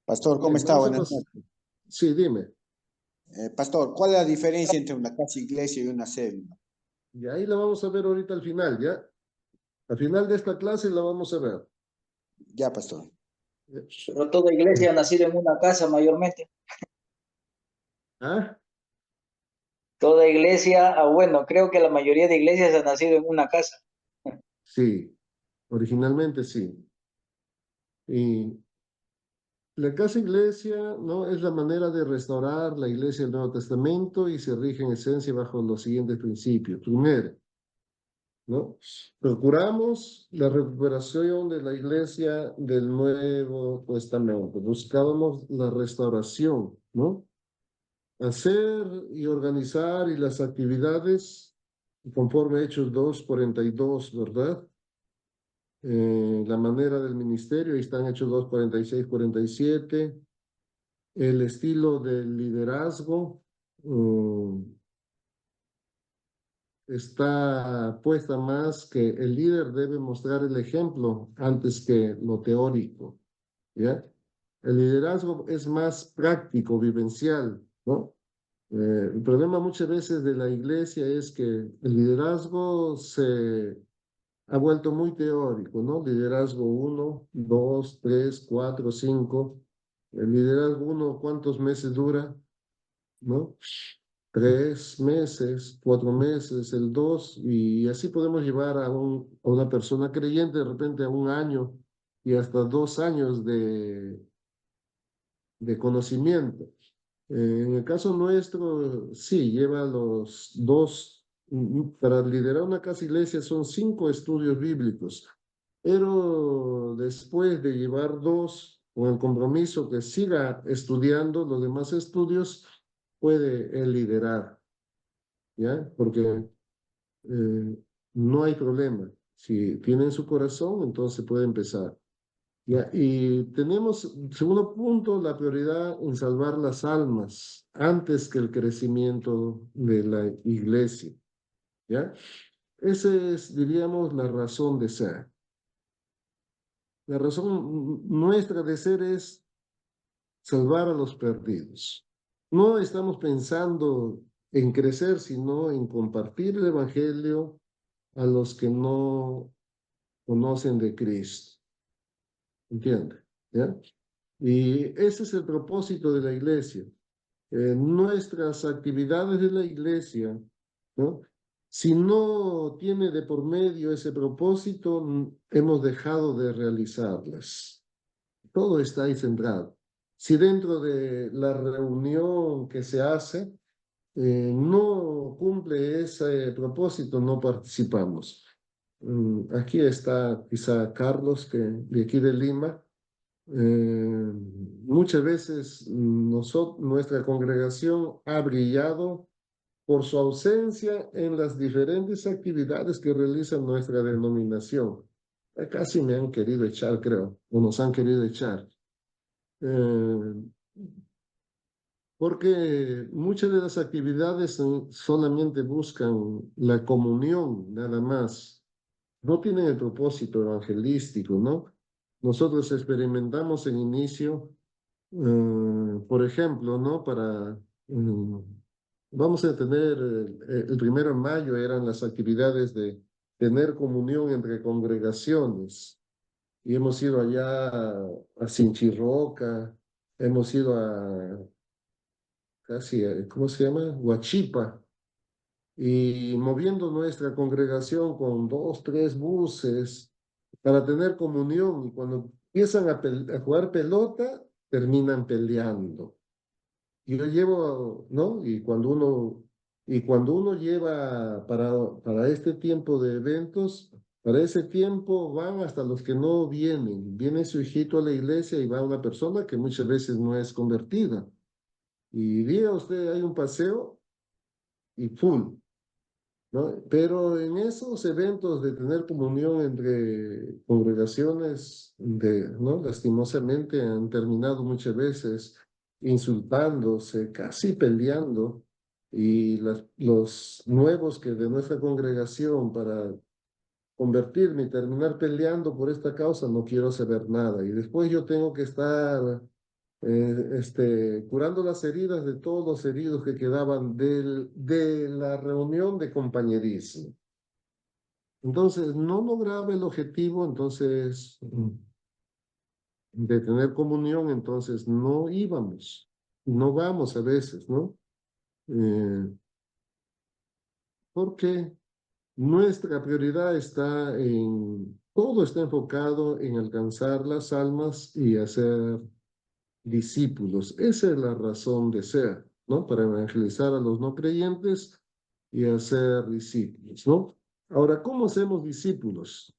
Pastor, ¿cómo Bien, está? vamos a Buenas pasar. noches. Sí, dime. Pastor, ¿cuál es la diferencia entre una casa iglesia y una célula? Y ahí la vamos a ver ahorita al final, ¿ya? Al final de esta clase la vamos a ver. Ya, pastor. Pero toda iglesia ha nacido en una casa mayormente. ¿Ah? Toda iglesia, bueno, creo que la mayoría de iglesias han nacido en una casa. Sí, originalmente sí. Y la casa iglesia, ¿no? Es la manera de restaurar la iglesia del Nuevo Testamento y se rige en esencia bajo los siguientes principios. Primero, ¿no? Procuramos la recuperación de la iglesia del Nuevo Testamento. Buscábamos la restauración, ¿no? Hacer y organizar y las actividades conforme Hechos 2:42, ¿verdad? La manera del ministerio, ahí están Hechos 2:46-47. El estilo del liderazgo está puesta más que el líder debe mostrar el ejemplo antes que lo teórico, ¿ya? El liderazgo es más práctico, vivencial, ¿no? El problema muchas veces de la iglesia es que el liderazgo se ha vuelto muy teórico, ¿no? Liderazgo 1, 2, 3, 4, 5. El liderazgo 1, ¿cuántos meses dura? ¿No? 3 meses, 4 meses, el 2, y así podemos llevar a una persona creyente de repente a un año y hasta 2 años de conocimiento. En el caso nuestro, sí, lleva los dos, para liderar una casa iglesia son 5 estudios bíblicos, pero después de llevar dos, con el compromiso que siga estudiando los demás estudios, puede él liderar, ¿ya? Porque no hay problema. Si tiene en su corazón, entonces puede empezar. Ya, y tenemos, segundo punto, la prioridad en salvar las almas antes que el crecimiento de la iglesia. ¿Ya? Esa es, diríamos, la razón de ser. La razón nuestra de ser es salvar a los perdidos. No estamos pensando en crecer, sino en compartir el Evangelio a los que no conocen de Cristo. ¿Entiende? ¿Ya? Y ese es el propósito de la iglesia. Nuestras actividades de la iglesia, ¿no? Si no tiene de por medio ese propósito, hemos dejado de realizarlas. Todo está ahí centrado. Si dentro de la reunión que se hace no cumple ese propósito, no participamos. Aquí está quizá Carlos, que de aquí de Lima. Muchas veces nuestra congregación ha brillado por su ausencia en las diferentes actividades que realiza nuestra denominación. Casi me han querido echar, creo, o nos han querido echar. Porque muchas de las actividades solamente buscan la comunión, nada más. No tienen el propósito evangelístico, ¿no? Nosotros experimentamos en inicio, por ejemplo, ¿no? Vamos a tener, el 1 de mayo eran las actividades de tener comunión entre congregaciones. Y hemos ido allá a Sinchirroca, hemos ido a casi, ¿cómo se llama? Huachipa, y moviendo nuestra congregación con 2, 3 buses para tener comunión. Y cuando empiezan a jugar pelota, terminan peleando. Y yo llevo, ¿no? Y cuando uno lleva para este tiempo de eventos, para ese tiempo van hasta los que no vienen. Viene su hijito a la iglesia y va una persona que muchas veces no es convertida. Y diga usted, hay un paseo y full, ¿no? Pero en esos eventos de tener comunión entre congregaciones, ¿no? Lastimosamente han terminado muchas veces insultándose, casi peleando, y los nuevos que de nuestra congregación para convertirme y terminar peleando por esta causa, no quiero saber nada. Y después yo tengo que estar curando las heridas de todos los heridos que quedaban de la reunión de compañerismo. Entonces, no lograba el objetivo, entonces, de tener comunión, entonces no íbamos, no vamos a veces, ¿no? Porque nuestra prioridad todo está enfocado en alcanzar las almas y hacer discípulos. Esa es la razón de ser, ¿no? Para evangelizar a los no creyentes y hacer discípulos, ¿no? Ahora, ¿cómo hacemos discípulos?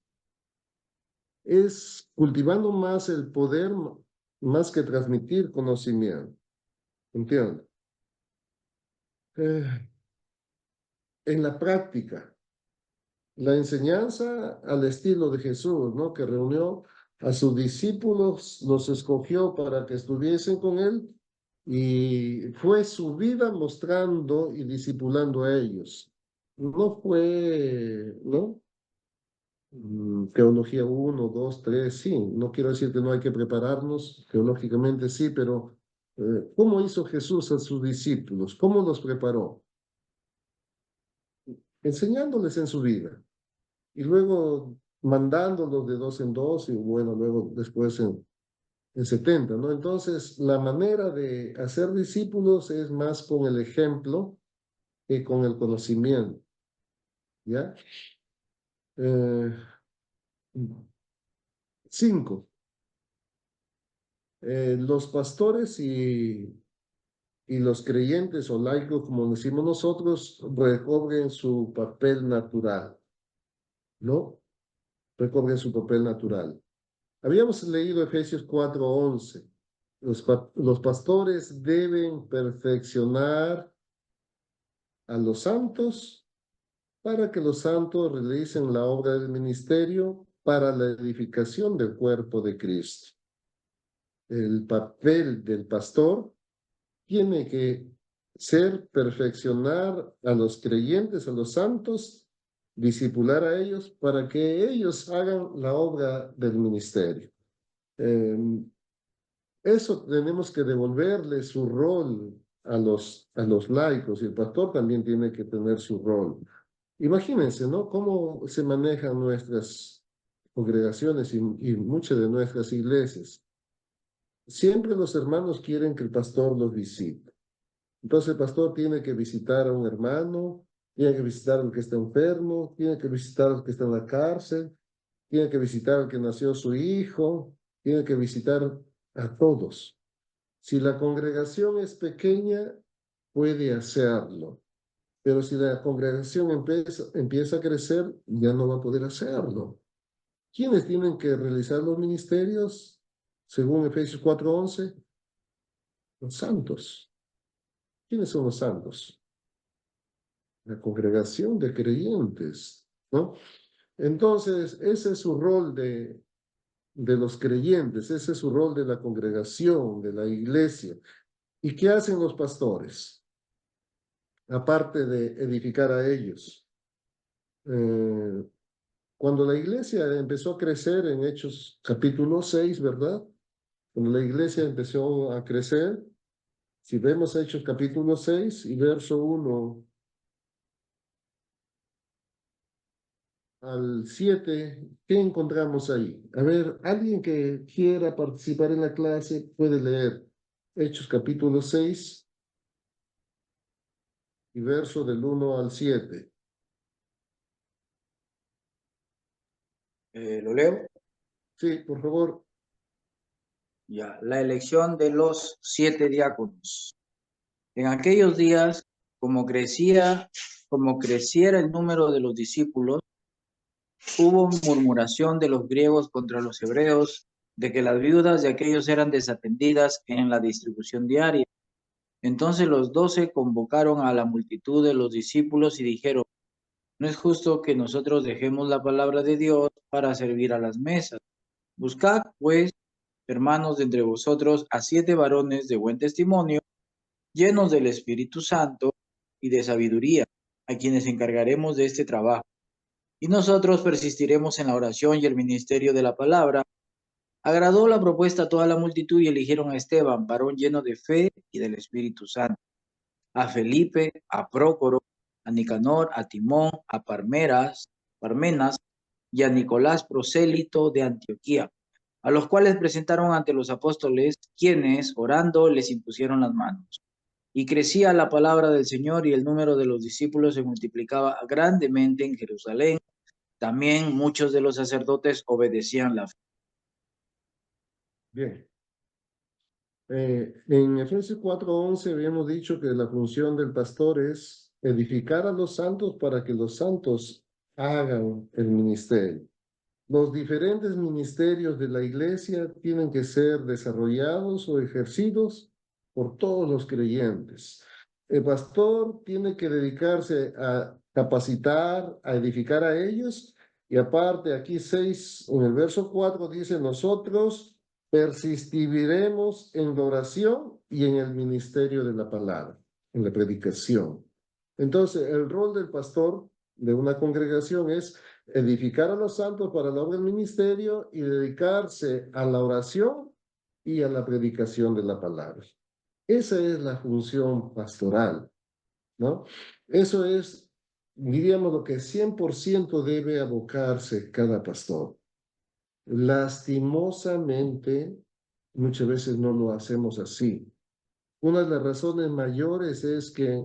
Es cultivando más el poder, más que transmitir conocimiento. ¿Entiendes? En la práctica, la enseñanza al estilo de Jesús, ¿no? Que reunió a sus discípulos, los escogió para que estuviesen con él y fue su vida mostrando y discipulando a ellos. No fue, ¿no? Teología 1, 2, 3, sí. No quiero decir que no hay que prepararnos, teológicamente sí, pero ¿cómo hizo Jesús a sus discípulos? ¿Cómo los preparó? Enseñándoles en su vida. Y luego mandándolos de 2 en 2 y bueno, luego después en 70, ¿no? Entonces, la manera de hacer discípulos es más con el ejemplo que con el conocimiento, ¿ya? 5, los pastores y los creyentes o laicos, como decimos nosotros, recobren su papel natural, ¿no? Recobren su papel natural. Habíamos leído Efesios 4:11. Los pastores deben perfeccionar a los santos para que los santos realicen la obra del ministerio para la edificación del cuerpo de Cristo. El papel del pastor tiene que ser perfeccionar a los creyentes, a los santos, discipular a ellos para que ellos hagan la obra del ministerio. Eso tenemos que devolverle su rol a los laicos, y el pastor también tiene que tener su rol. Imagínense, ¿no? Cómo se manejan nuestras congregaciones y muchas de nuestras iglesias. Siempre los hermanos quieren que el pastor los visite. Entonces el pastor tiene que visitar a un hermano, tiene que visitar al que está enfermo, tiene que visitar al que está en la cárcel, tiene que visitar al que nació su hijo, tiene que visitar a todos. Si la congregación es pequeña, puede hacerlo, pero si la congregación empieza a crecer, ya no va a poder hacerlo. ¿Quiénes tienen que realizar los ministerios? Según Efesios 4:11, los santos. ¿Quiénes son los santos? La congregación de creyentes, ¿no? Entonces, ese es su rol de los creyentes, ese es su rol de la congregación, de la iglesia. ¿Y qué hacen los pastores? Aparte de edificar a ellos. Cuando la iglesia empezó a crecer en Hechos capítulo 6, ¿verdad? Cuando la iglesia empezó a crecer, si vemos Hechos capítulo 6 y verso 1 al 7, ¿qué encontramos ahí? A ver, alguien que quiera participar en la clase puede leer Hechos capítulo 6 y verso del 1 al 7. ¿Lo leo? Sí, por favor. Ya, la elección de los 7 diáconos. En aquellos días, como creciera el número de los discípulos, hubo murmuración de los griegos contra los hebreos, de que las viudas de aquellos eran desatendidas en la distribución diaria. Entonces los 12 convocaron a la multitud de los discípulos y dijeron: no es justo que nosotros dejemos la palabra de Dios para servir a las mesas. Buscad, pues, hermanos, de entre vosotros a 7 varones de buen testimonio, llenos del Espíritu Santo y de sabiduría, a quienes encargaremos de este trabajo. Y nosotros persistiremos en la oración y el ministerio de la palabra. Agradó la propuesta a toda la multitud y eligieron a Esteban, varón lleno de fe y del Espíritu Santo, a Felipe, a Prócoro, a Nicanor, a Timón, a Parmenas y a Nicolás, prosélito de Antioquía, a los cuales presentaron ante los apóstoles, quienes, orando, les impusieron las manos. Y crecía la palabra del Señor y el número de los discípulos se multiplicaba grandemente en Jerusalén. También muchos de los sacerdotes obedecían la fe. Bien. En Efesios 4:11 habíamos dicho que la función del pastor es edificar a los santos para que los santos hagan el ministerio. Los diferentes ministerios de la iglesia tienen que ser desarrollados o ejercidos por todos los creyentes. El pastor tiene que dedicarse a capacitar, a edificar a ellos, y aparte aquí 6, en el verso 4 dice: nosotros persistiremos en la oración y en el ministerio de la palabra, en la predicación. Entonces, el rol del pastor de una congregación es edificar a los santos para la obra del ministerio y dedicarse a la oración y a la predicación de la palabra. Esa es la función pastoral, ¿no? Eso es, diríamos, lo que 100% debe abocarse cada pastor. Lastimosamente, muchas veces no lo hacemos así. Una de las razones mayores es que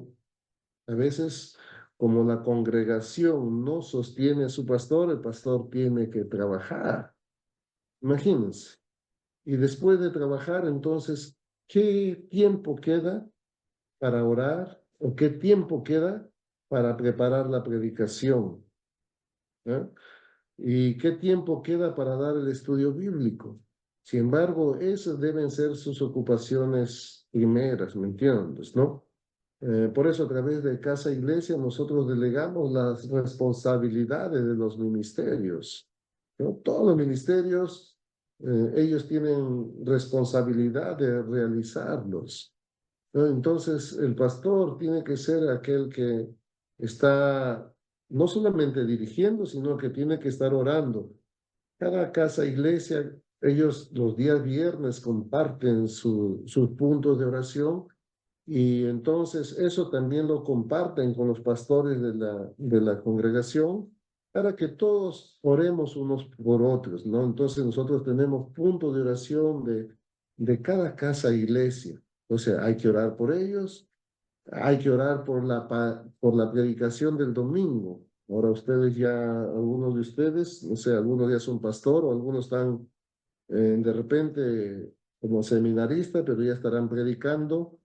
a veces, como la congregación no sostiene a su pastor, el pastor tiene que trabajar. Imagínense. Y después de trabajar, entonces, ¿qué tiempo queda para orar? ¿O qué tiempo queda para preparar la predicación? ¿Eh? ¿Y qué tiempo queda para dar el estudio bíblico? Sin embargo, esas deben ser sus ocupaciones primeras, ¿me entiendes, no? Por eso a través de Casa Iglesia nosotros delegamos las responsabilidades de los ministerios, ¿no? Todos los ministerios, ellos tienen responsabilidad de realizarlos, ¿no? Entonces el pastor tiene que ser aquel que está no solamente dirigiendo, sino que tiene que estar orando. Cada Casa Iglesia, ellos los días viernes comparten sus puntos de oración Y entonces eso también lo comparten con los pastores de la congregación para que todos oremos unos por otros, ¿no? Entonces nosotros tenemos punto de oración de cada casa e iglesia. O sea, hay que orar por ellos, hay que orar por la predicación del domingo. Ahora ustedes ya, algunos de ustedes, no sé, algunos ya son pastor o algunos están de repente como seminarista, pero ya estarán predicando.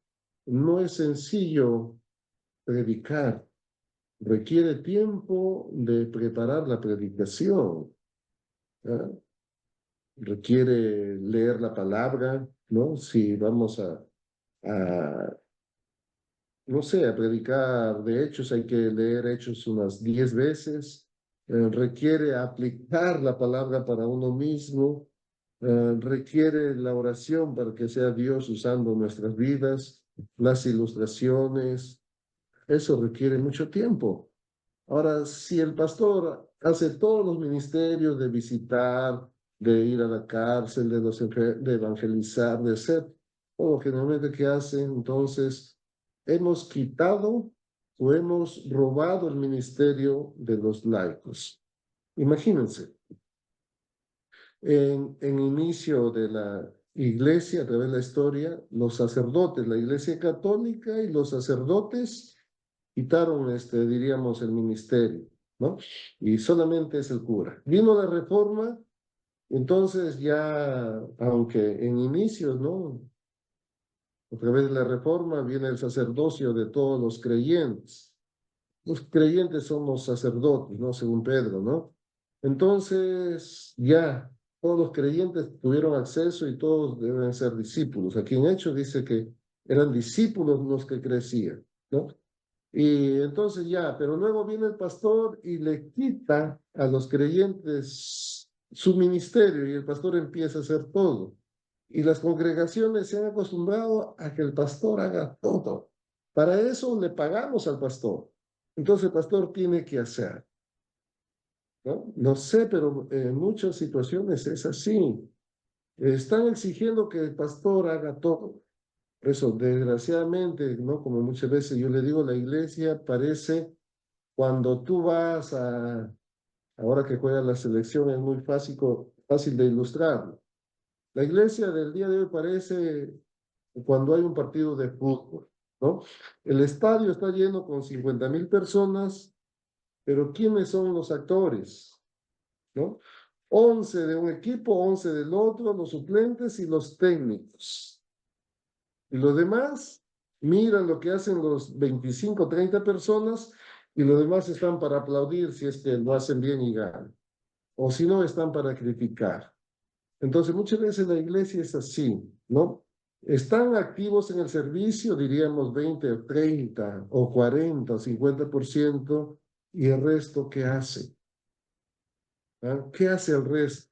No es sencillo predicar, requiere tiempo de preparar la predicación, ¿ah? Requiere leer la palabra, ¿no? Si vamos a, no sé, a predicar de Hechos, hay que leer Hechos unas 10 veces, requiere aplicar la palabra para uno mismo, requiere la oración para que sea Dios usando nuestras vidas, las ilustraciones, eso requiere mucho tiempo. Ahora, si el pastor hace todos los ministerios de visitar, de ir a la cárcel, de evangelizar, de hacer todo lo generalmente que hace, entonces hemos quitado o hemos robado el ministerio de los laicos. Imagínense, en inicio de la iglesia, a través de la historia, los sacerdotes, la iglesia católica y los sacerdotes quitaron, diríamos, el ministerio, ¿no? Y solamente es el cura. Vino la reforma, entonces ya, aunque en inicios, ¿no? A través de la reforma viene el sacerdocio de todos los creyentes. Los creyentes somos sacerdotes, ¿no? Según Pedro, ¿no? Entonces, ya, todos los creyentes tuvieron acceso y todos deben ser discípulos. Aquí en Hechos dice que eran discípulos los que crecían, ¿no? Y entonces ya, pero luego viene el pastor y le quita a los creyentes su ministerio y el pastor empieza a hacer todo. Y las congregaciones se han acostumbrado a que el pastor haga todo. Para eso le pagamos al pastor. Entonces el pastor tiene que hacer, ¿no? No sé, pero en muchas situaciones es así. Están exigiendo que el pastor haga todo. Por eso, desgraciadamente, ¿no? Como muchas veces yo le digo, la iglesia parece cuando tú vas ahora que juega la selección, es muy fácil de ilustrarlo. La iglesia del día de hoy parece cuando hay un partido de fútbol, ¿no? El estadio está lleno con 50,000 personas, pero ¿quiénes son los actores? ¿No? 11 de un equipo, 11 del otro, los suplentes y los técnicos. Y los demás miran lo que hacen los 25, 30 personas y los demás están para aplaudir si es que lo hacen bien y ganan. O si no, están para criticar. Entonces, muchas veces la iglesia es así, ¿no? Están activos en el servicio, diríamos 20 o 30 o 40 o 50%, y el resto, ¿qué hace? ¿Ah? ¿Qué hace el resto?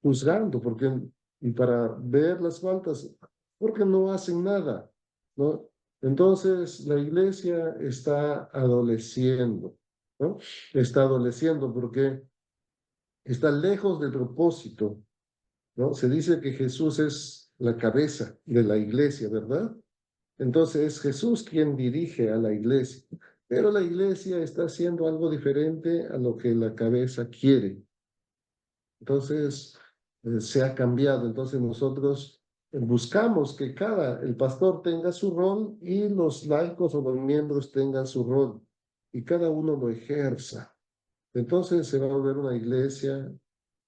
Juzgando, porque, y para ver las faltas, porque no hacen nada, ¿no? Entonces, la iglesia está adoleciendo, ¿no? Está adoleciendo porque está lejos del propósito, ¿no? Se dice que Jesús es la cabeza de la iglesia, ¿verdad? Entonces es Jesús quien dirige a la iglesia, pero la iglesia está haciendo algo diferente a lo que la cabeza quiere. Entonces se ha cambiado. Entonces nosotros buscamos que el pastor tenga su rol y los laicos o los miembros tengan su rol y cada uno lo ejerza. Entonces se va a volver una iglesia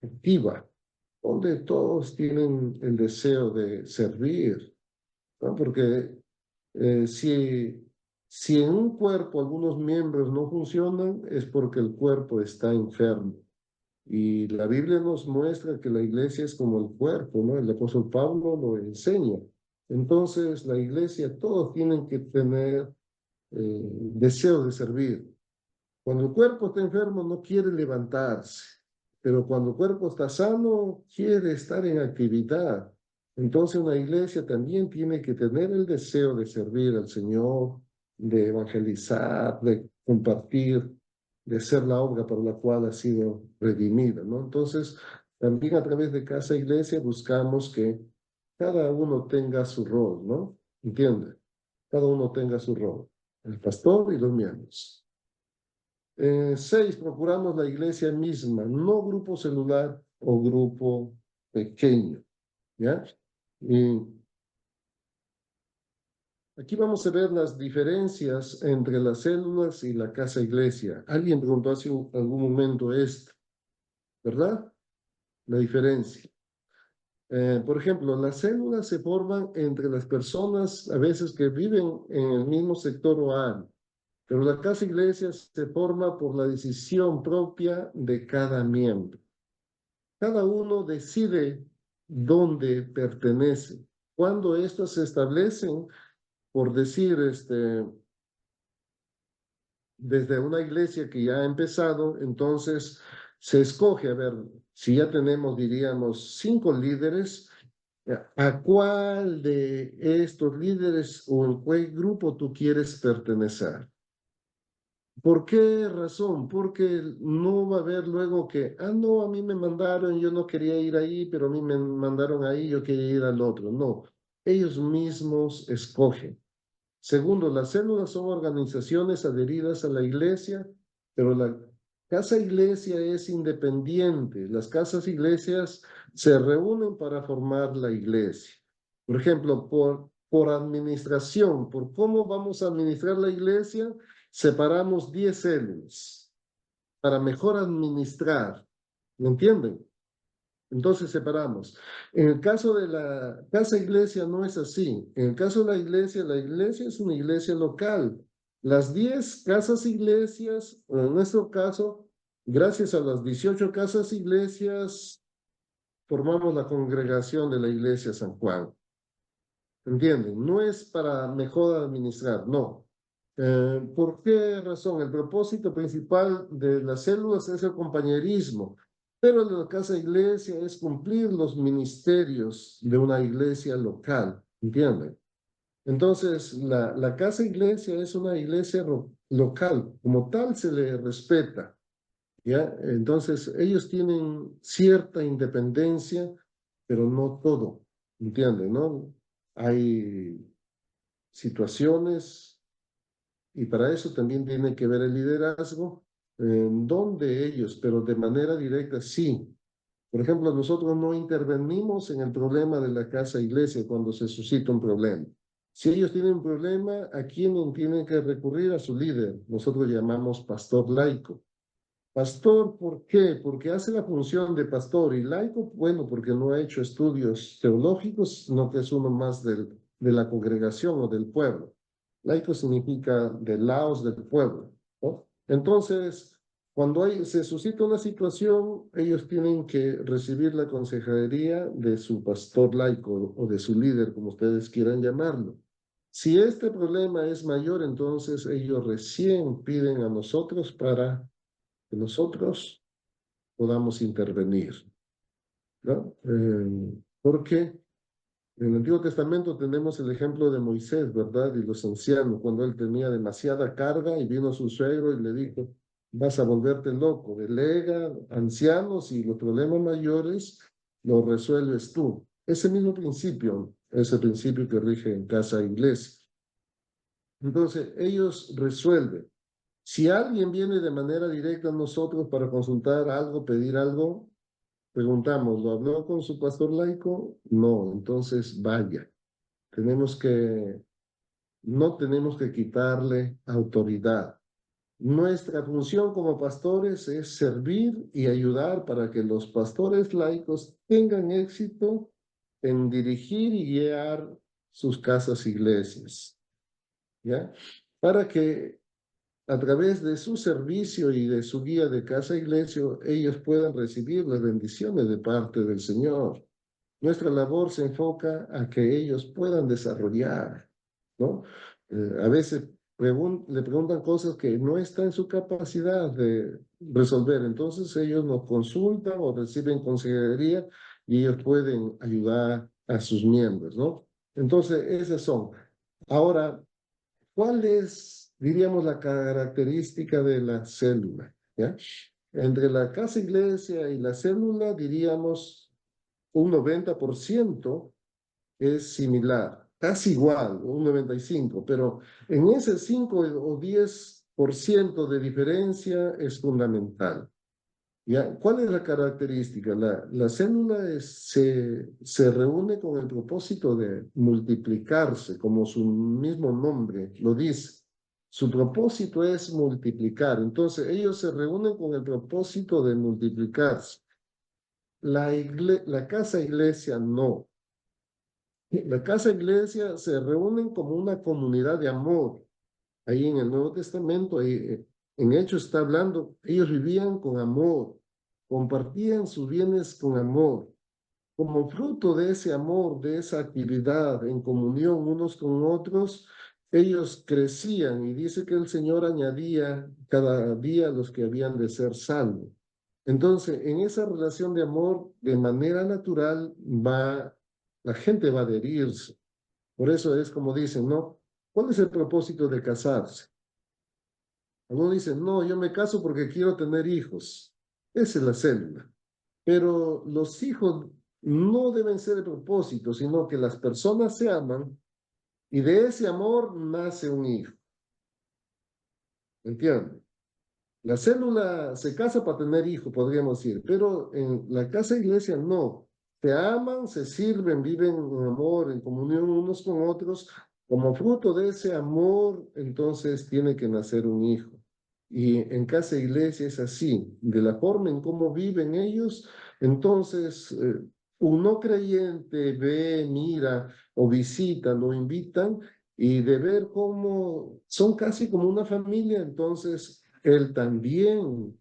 activa, donde todos tienen el deseo de servir, ¿no? Porque si en un cuerpo algunos miembros no funcionan, es porque el cuerpo está enfermo. Y la Biblia nos muestra que la iglesia es como el cuerpo, ¿no? El apóstol Pablo lo enseña. Entonces, la iglesia, todos tienen que tener deseo de servir. Cuando el cuerpo está enfermo, no quiere levantarse, pero cuando el cuerpo está sano, quiere estar en actividad. Entonces, una iglesia también tiene que tener el deseo de servir al Señor, de evangelizar, de compartir, de ser la obra por la cual ha sido redimida, ¿no? Entonces, también a través de Casa Iglesia buscamos que cada uno tenga su rol, ¿no? ¿Entiende? Cada uno tenga su rol, el pastor y los miembros. 6, procuramos la iglesia misma, no grupo celular o grupo pequeño, ¿ya? Y aquí vamos a ver las diferencias entre las células y la casa iglesia. Alguien preguntó hace algún momento esto, ¿verdad? La diferencia. Por ejemplo, las células se forman entre las personas a veces que viven en el mismo sector o área, pero la casa iglesia se forma por la decisión propia de cada miembro. Cada uno decide dónde pertenece. Cuando estas se establecen, por decir, desde una iglesia que ya ha empezado, entonces se escoge, a ver, si ya tenemos, diríamos, 5 líderes, ¿a cuál de estos líderes o en qué grupo tú quieres pertenecer? ¿Por qué razón? Porque no va a haber luego que, no, a mí me mandaron, yo no quería ir ahí, pero a mí me mandaron ahí, yo quería ir al otro. No, ellos mismos escogen. Segundo, las células son organizaciones adheridas a la iglesia, pero la casa iglesia es independiente. Las casas iglesias se reúnen para formar la iglesia. Por ejemplo, por administración, por cómo vamos a administrar la iglesia, separamos 10 células para mejor administrar. ¿Me entienden? Entonces separamos. En el caso de la casa iglesia no es así. En el caso de la iglesia es una iglesia local. Las 10 casas iglesias, en nuestro caso, gracias a las 18 casas iglesias, formamos la congregación de la iglesia San Juan. ¿Entienden? No es para mejor administrar, no. ¿Por qué razón? El propósito principal de las células es el compañerismo, pero la casa iglesia es cumplir los ministerios de una iglesia local, ¿entienden? Entonces, la casa iglesia es una iglesia local, como tal se le respeta, ¿ya? Entonces, ellos tienen cierta independencia, pero no todo, ¿entienden? ¿No? Hay situaciones y para eso también tiene que ver el liderazgo, en donde ellos, pero de manera directa, sí. Por ejemplo, nosotros no intervenimos en el problema de la casa iglesia cuando se suscita un problema. Si ellos tienen un problema, ¿a quién tienen que recurrir? A su líder. Nosotros llamamos pastor laico. Pastor, ¿por qué? Porque hace la función de pastor y laico, bueno, porque no ha hecho estudios teológicos, sino que es uno más de la congregación o del pueblo. Laico significa de laos del pueblo, ¿no? Entonces, cuando se suscita una situación, ellos tienen que recibir la consejería de su pastor laico o de su líder, como ustedes quieran llamarlo. Si este problema es mayor, entonces ellos recién piden a nosotros para que nosotros podamos intervenir, ¿no? Porque en el Antiguo Testamento tenemos el ejemplo de Moisés, ¿verdad? Y los ancianos, cuando él tenía demasiada carga y vino su suegro y le dijo, vas a volverte loco, delega ancianos y los problemas mayores los resuelves tú. Ese mismo principio es el principio que rige en casa e iglesia. Entonces, ellos resuelven. Si alguien viene de manera directa a nosotros para consultar algo, pedir algo, preguntamos, ¿lo habló con su pastor laico? No, entonces vaya. No tenemos que quitarle autoridad. Nuestra función como pastores es servir y ayudar para que los pastores laicos tengan éxito en dirigir y guiar sus casas iglesias, ¿ya? Para que a través de su servicio y de su guía de casa iglesia, ellos puedan recibir las bendiciones de parte del Señor. Nuestra labor se enfoca a que ellos puedan desarrollar, ¿no? A veces le preguntan cosas que no está en su capacidad de resolver, entonces ellos nos consultan o reciben consejería y ellos pueden ayudar a sus miembros, ¿no? Entonces, esas son. Ahora, ¿cuál es, diríamos, la característica de la célula? ¿Ya? Entre la casa iglesia y la célula, diríamos, un 90% es similar, casi igual, un 95%, pero en ese 5 o 10% de diferencia es fundamental. ¿Ya? ¿Cuál es la característica? La célula se reúne con el propósito de multiplicarse, como su mismo nombre lo dice. Su propósito es multiplicar. Entonces, ellos se reúnen con el propósito de multiplicarse. La casa iglesia no. La casa iglesia se reúnen como una comunidad de amor. Ahí en el Nuevo Testamento, en Hechos está hablando, ellos vivían con amor, compartían sus bienes con amor. Como fruto de ese amor, de esa actividad en comunión unos con otros, ellos crecían y dice que el Señor añadía cada día a los que habían de ser salvos. Entonces, en esa relación de amor, de manera natural, la gente va a adherirse. Por eso es como dicen, ¿no? ¿Cuál es el propósito de casarse? Algunos dicen, no, yo me caso porque quiero tener hijos. Esa es la célula. Pero los hijos no deben ser el propósito, sino que las personas se aman y de ese amor nace un hijo. ¿Entienden? La célula se casa para tener hijos, podríamos decir, pero en la casa iglesia no. Se aman, se sirven, viven en amor, en comunión unos con otros. Como fruto de ese amor, entonces tiene que nacer un hijo. Y en casa iglesia es así, de la forma en cómo viven ellos, entonces un no creyente ve, mira o visita, lo invitan y de ver cómo son casi como una familia, entonces él también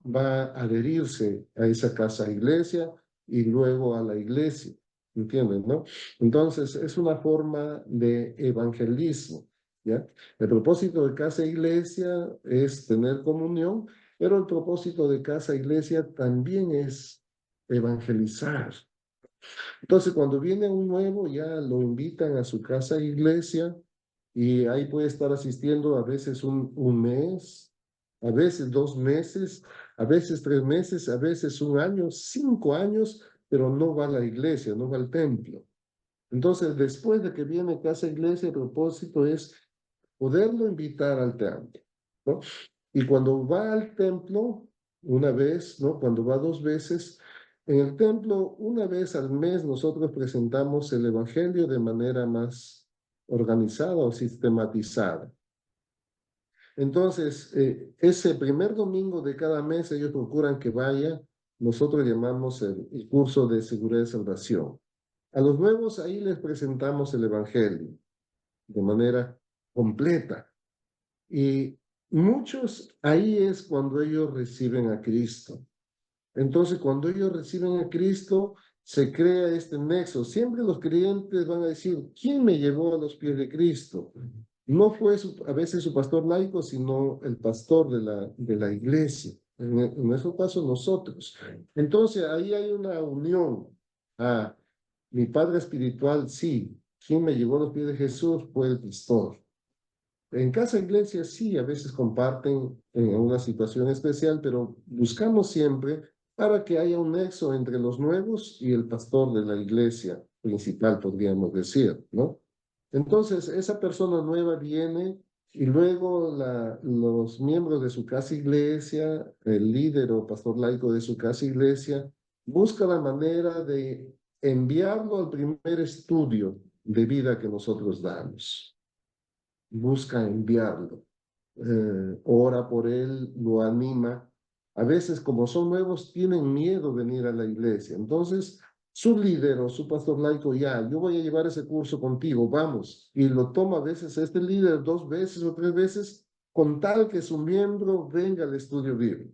va a adherirse a esa casa iglesia y luego a la iglesia, ¿entienden, no? Entonces es una forma de evangelismo, ¿ya? El propósito de casa iglesia es tener comunión, pero el propósito de casa iglesia también es evangelizar. Entonces, cuando viene un nuevo, ya lo invitan a su casa iglesia y ahí puede estar asistiendo a veces un mes, a veces 2 meses, a veces 3 meses, a veces un año, 5 años, pero no va a la iglesia, no va al templo. Entonces, después de que viene casa iglesia, el propósito es poderlo invitar al templo, ¿no? Y cuando va al templo, una vez, ¿no? Cuando va 2 veces, en el templo, una vez al mes, nosotros presentamos el Evangelio de manera más organizada o sistematizada. Entonces, ese primer domingo de cada mes, ellos procuran que vaya, nosotros llamamos el curso de seguridad y salvación. A los nuevos, ahí les presentamos el Evangelio de manera completa. Y muchos, ahí es cuando ellos reciben a Cristo. Entonces, cuando ellos reciben a Cristo, se crea este nexo. Siempre los creyentes van a decir, ¿quién me llevó a los pies de Cristo? No fue a veces su pastor laico, sino el pastor de la iglesia. En nuestro caso, nosotros. Entonces, ahí hay una unión. Ah, mi padre espiritual, sí. ¿Quién me llevó a los pies de Jesús? Fue el pastor. En casa iglesia sí, a veces comparten en una situación especial, pero buscamos siempre para que haya un nexo entre los nuevos y el pastor de la iglesia principal, podríamos decir, ¿no? Entonces, esa persona nueva viene y luego los miembros de su casa iglesia, el líder o pastor laico de su casa iglesia, busca la manera de enviarlo al primer estudio de vida que nosotros damos. Busca enviarlo, ora por él, lo anima. A veces, como son nuevos, tienen miedo de venir a la iglesia. Entonces, su líder o su pastor laico, ya, yo voy a llevar ese curso contigo, vamos. Y lo toma a veces este líder 2 veces o 3 veces, con tal que su miembro venga al estudio bíblico.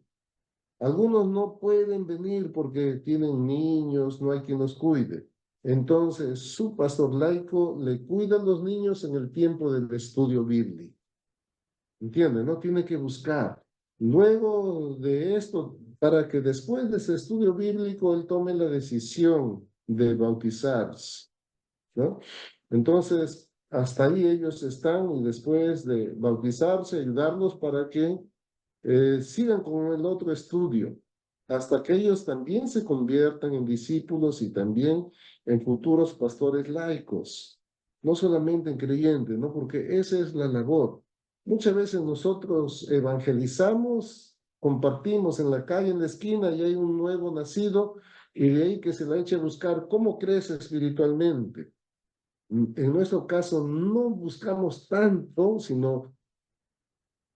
Algunos no pueden venir porque tienen niños, no hay quien los cuide. Entonces, su pastor laico le cuida a los niños en el tiempo del estudio bíblico. ¿Entiende? No tiene que buscar. Luego de esto, para que después de ese estudio bíblico, él tome la decisión de bautizarse, ¿no? Entonces, hasta ahí ellos están y después de bautizarse, ayudarlos para que sigan con el otro estudio. hasta que ellos también se conviertan en discípulos y también en futuros pastores laicos, no solamente en creyentes, ¿no? Porque esa es la labor. Muchas veces nosotros evangelizamos, compartimos en la calle, en la esquina, y hay un nuevo nacido, y de ahí que se la eche a buscar cómo crece espiritualmente. En nuestro caso no buscamos tanto, sino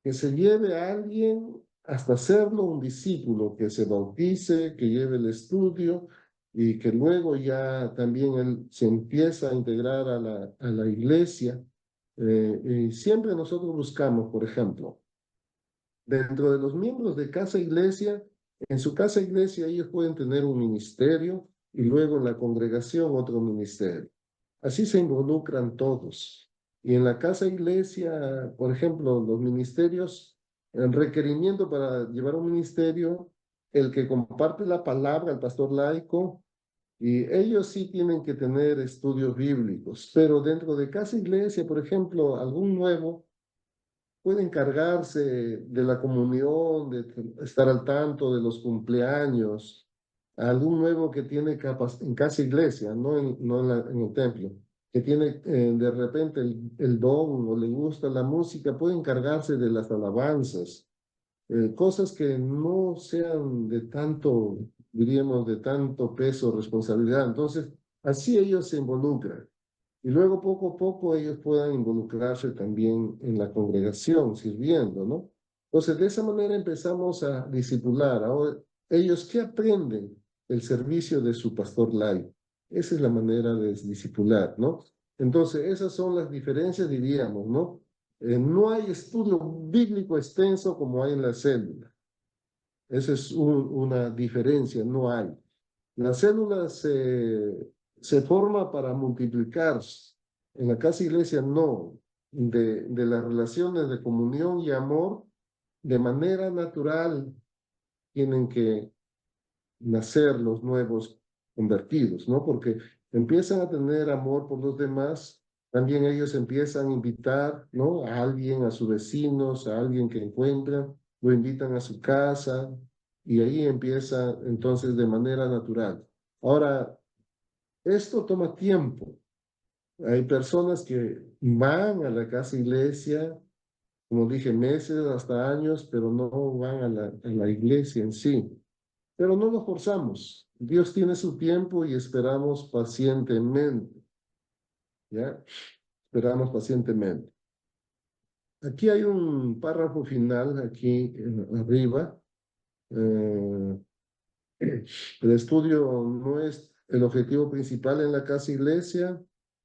que se lleve a alguien hasta hacerlo un discípulo, que se bautice, que lleve el estudio y que luego ya también él se empieza a integrar a la iglesia. Y siempre nosotros buscamos, por ejemplo, dentro de los miembros de casa iglesia, en su casa iglesia ellos pueden tener un ministerio y luego en la congregación otro ministerio. Así se involucran todos. Y en la casa iglesia, por ejemplo, los ministerios, el requerimiento para llevar un ministerio, el que comparte la palabra, el pastor laico, y ellos sí tienen que tener estudios bíblicos, pero dentro de casa iglesia, por ejemplo, algún nuevo puede encargarse de la comunión, de estar al tanto de los cumpleaños, algún nuevo que tiene en casa iglesia, no en el templo, que tiene de repente el don o le gusta la música, puede encargarse de las alabanzas, cosas que no sean de tanto, diríamos, de tanto peso, responsabilidad. Entonces, así ellos se involucran. Y luego poco a poco ellos puedan involucrarse también en la congregación, sirviendo, ¿no? Entonces, de esa manera empezamos a discipular. Ahora, ellos, ¿qué aprenden? El servicio de su pastor laico. Esa es la manera de discipular, ¿no? Entonces, esas son las diferencias, diríamos, ¿no? No hay estudio bíblico extenso como hay en la célula. Esa es una diferencia, no hay. La célula se forma para multiplicarse. En la casa iglesia no. De las relaciones de comunión y amor, de manera natural, tienen que nacer los nuevos convertidos, ¿no? Porque empiezan a tener amor por los demás, también ellos empiezan a invitar, ¿no? A alguien, a sus vecinos, a alguien que encuentran, lo invitan a su casa y ahí empieza entonces de manera natural. Ahora, esto toma tiempo. Hay personas que van a la casa iglesia, como dije, meses, hasta años, pero no van a la iglesia en sí. Pero no nos forzamos. Dios tiene su tiempo y esperamos pacientemente, ¿ya? Esperamos pacientemente. Aquí hay un párrafo final, aquí arriba. Eh, el estudio no es el objetivo principal en la casa iglesia.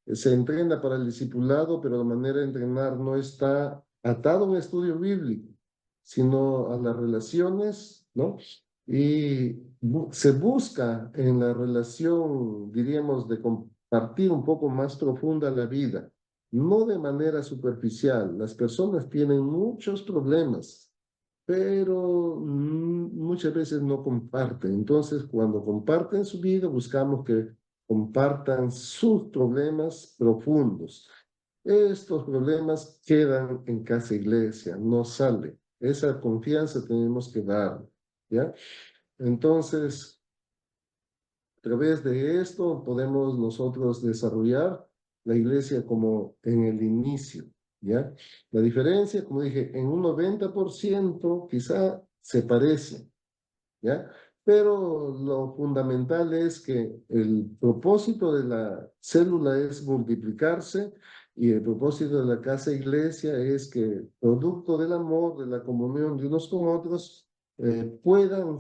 Se entrena para el discipulado, pero la manera de entrenar no está atado a un estudio bíblico, sino a las relaciones, ¿no? Y se busca en la relación, diríamos, de compartir un poco más profunda la vida, no de manera superficial. Las personas tienen muchos problemas, pero muchas veces no comparten. Entonces, cuando comparten su vida, buscamos que compartan sus problemas profundos. Estos problemas quedan en casa iglesia, no salen. Esa confianza tenemos que dar, ¿ya? Entonces, a través de esto podemos nosotros desarrollar la iglesia como en el inicio, ¿ya? La diferencia, como dije, en un 90% quizá se parece, ¿ya? Pero lo fundamental es que el propósito de la célula es multiplicarse y el propósito de la casa iglesia es que, producto del amor, de la comunión de unos con otros, puedan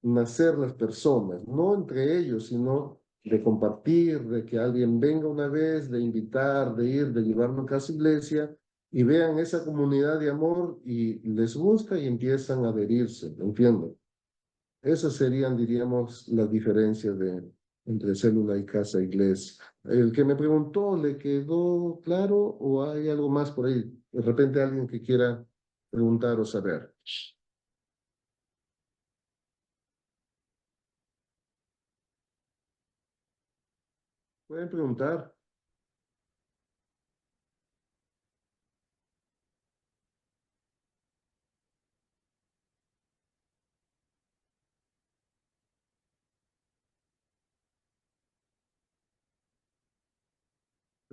nacer las personas, no entre ellos, sino de compartir, de que alguien venga una vez, de invitar, de ir, de llevarlo a casa iglesia y vean esa comunidad de amor y les gusta y empiezan a adherirse, ¿entienden? Esas serían, diríamos, las diferencias entre célula y casa iglesia. El que me preguntó, ¿le quedó claro o hay algo más por ahí? De repente alguien que quiera preguntar o saber. Pueden preguntar.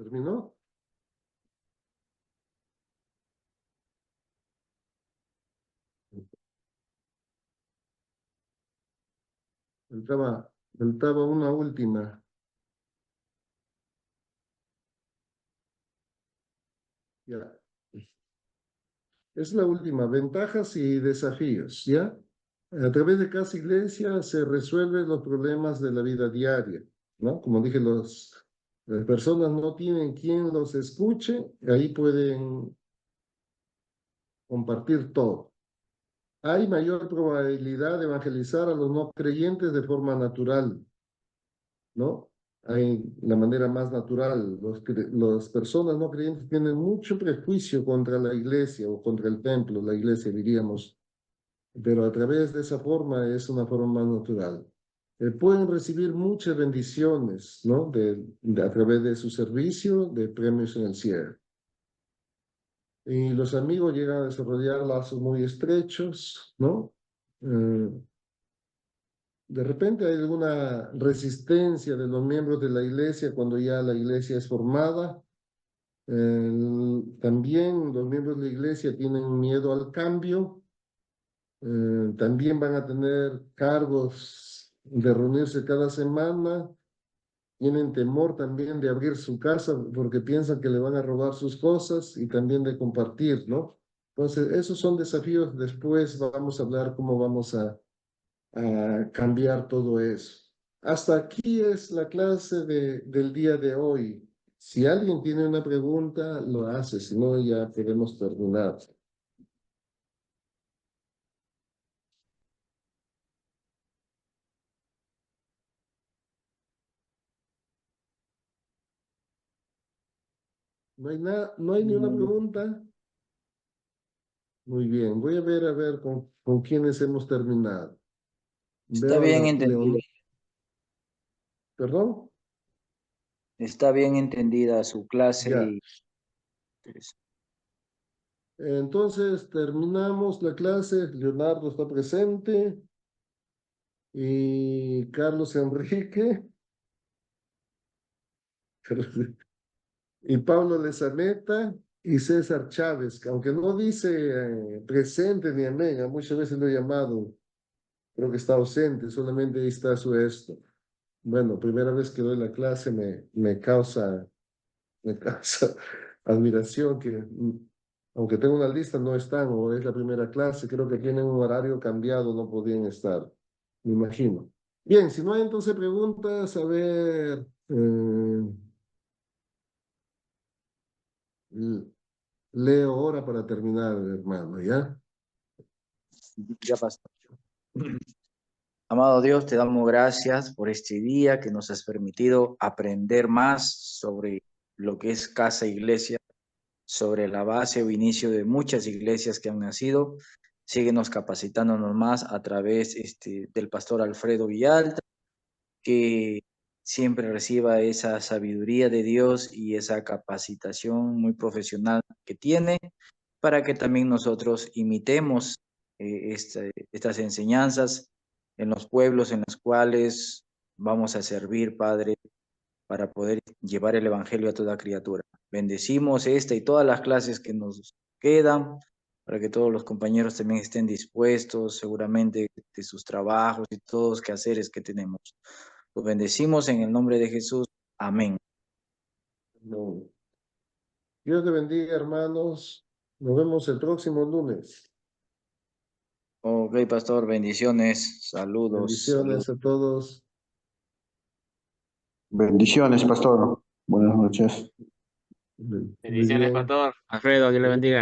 ¿Terminó? Faltaba una última. Ya. Es la última, ventajas y desafíos, ¿ya? A través de Casa Iglesia se resuelven los problemas de la vida diaria, ¿no? Como dije, las personas no tienen quien los escuche, ahí pueden compartir todo. Hay mayor probabilidad de evangelizar a los no creyentes de forma natural, ¿no? Hay la manera más natural. Las personas no creyentes tienen mucho prejuicio contra la iglesia o contra el templo, la iglesia diríamos, pero a través de esa forma es una forma más natural. Pueden recibir muchas bendiciones, ¿no? A través de su servicio, de premios en el cielo. Y los amigos llegan a desarrollar lazos muy estrechos, ¿no? De repente hay alguna resistencia de los miembros de la iglesia cuando ya la iglesia es formada. También los miembros de la iglesia tienen miedo al cambio. También van a tener cargos de reunirse cada semana. Tienen temor también de abrir su casa porque piensan que le van a robar sus cosas y también de compartir, ¿no? Entonces, esos son desafíos. Después vamos a hablar cómo vamos a cambiar todo eso. Hasta aquí es la clase del día de hoy. Si alguien tiene una pregunta, lo hace, si no, ya podemos terminar. ¿No hay nada, no hay ni una pregunta? Muy bien, voy a ver con quiénes hemos terminado. Está Veo a bien entendido. ¿Perdón? Está bien entendida su clase Ya. y Entonces terminamos la clase. Leonardo está presente. Y Carlos Enrique. Y Pablo Lezameta y César Chávez, que aunque no dice presente ni amén, muchas veces lo he llamado, creo que está ausente, solamente ahí está su esto. Bueno, primera vez que doy la clase me causa admiración que, aunque tengo una lista, no están, o es la primera clase, creo que tienen un horario cambiado, no podían estar, me imagino. Bien, si no hay entonces preguntas, a ver, leo ahora para terminar, hermano, ¿ya? ya pasó. Amado Dios, te damos gracias por este día que nos has permitido aprender más sobre lo que es casa iglesia, sobre la base o inicio de muchas iglesias que han nacido. Síguenos capacitándonos más a través del pastor Alfredo Villalta, que siempre reciba esa sabiduría de Dios y esa capacitación muy profesional que tiene, para que también nosotros imitemos estas enseñanzas en los pueblos en los cuales vamos a servir, Padre, para poder llevar el Evangelio a toda criatura. Bendecimos esta y todas las clases que nos quedan, para que todos los compañeros también estén dispuestos, seguramente, de sus trabajos y todos los quehaceres que tenemos. Los bendecimos en el nombre de Jesús. Amén. No. Dios te bendiga, hermanos. Nos vemos el próximo lunes. Ok, pastor, bendiciones, saludos, saludos. Bendiciones a todos. Bendiciones, pastor. Buenas noches. Muy Bendiciones, bien. pastor. Alfredo, Dios le bendiga.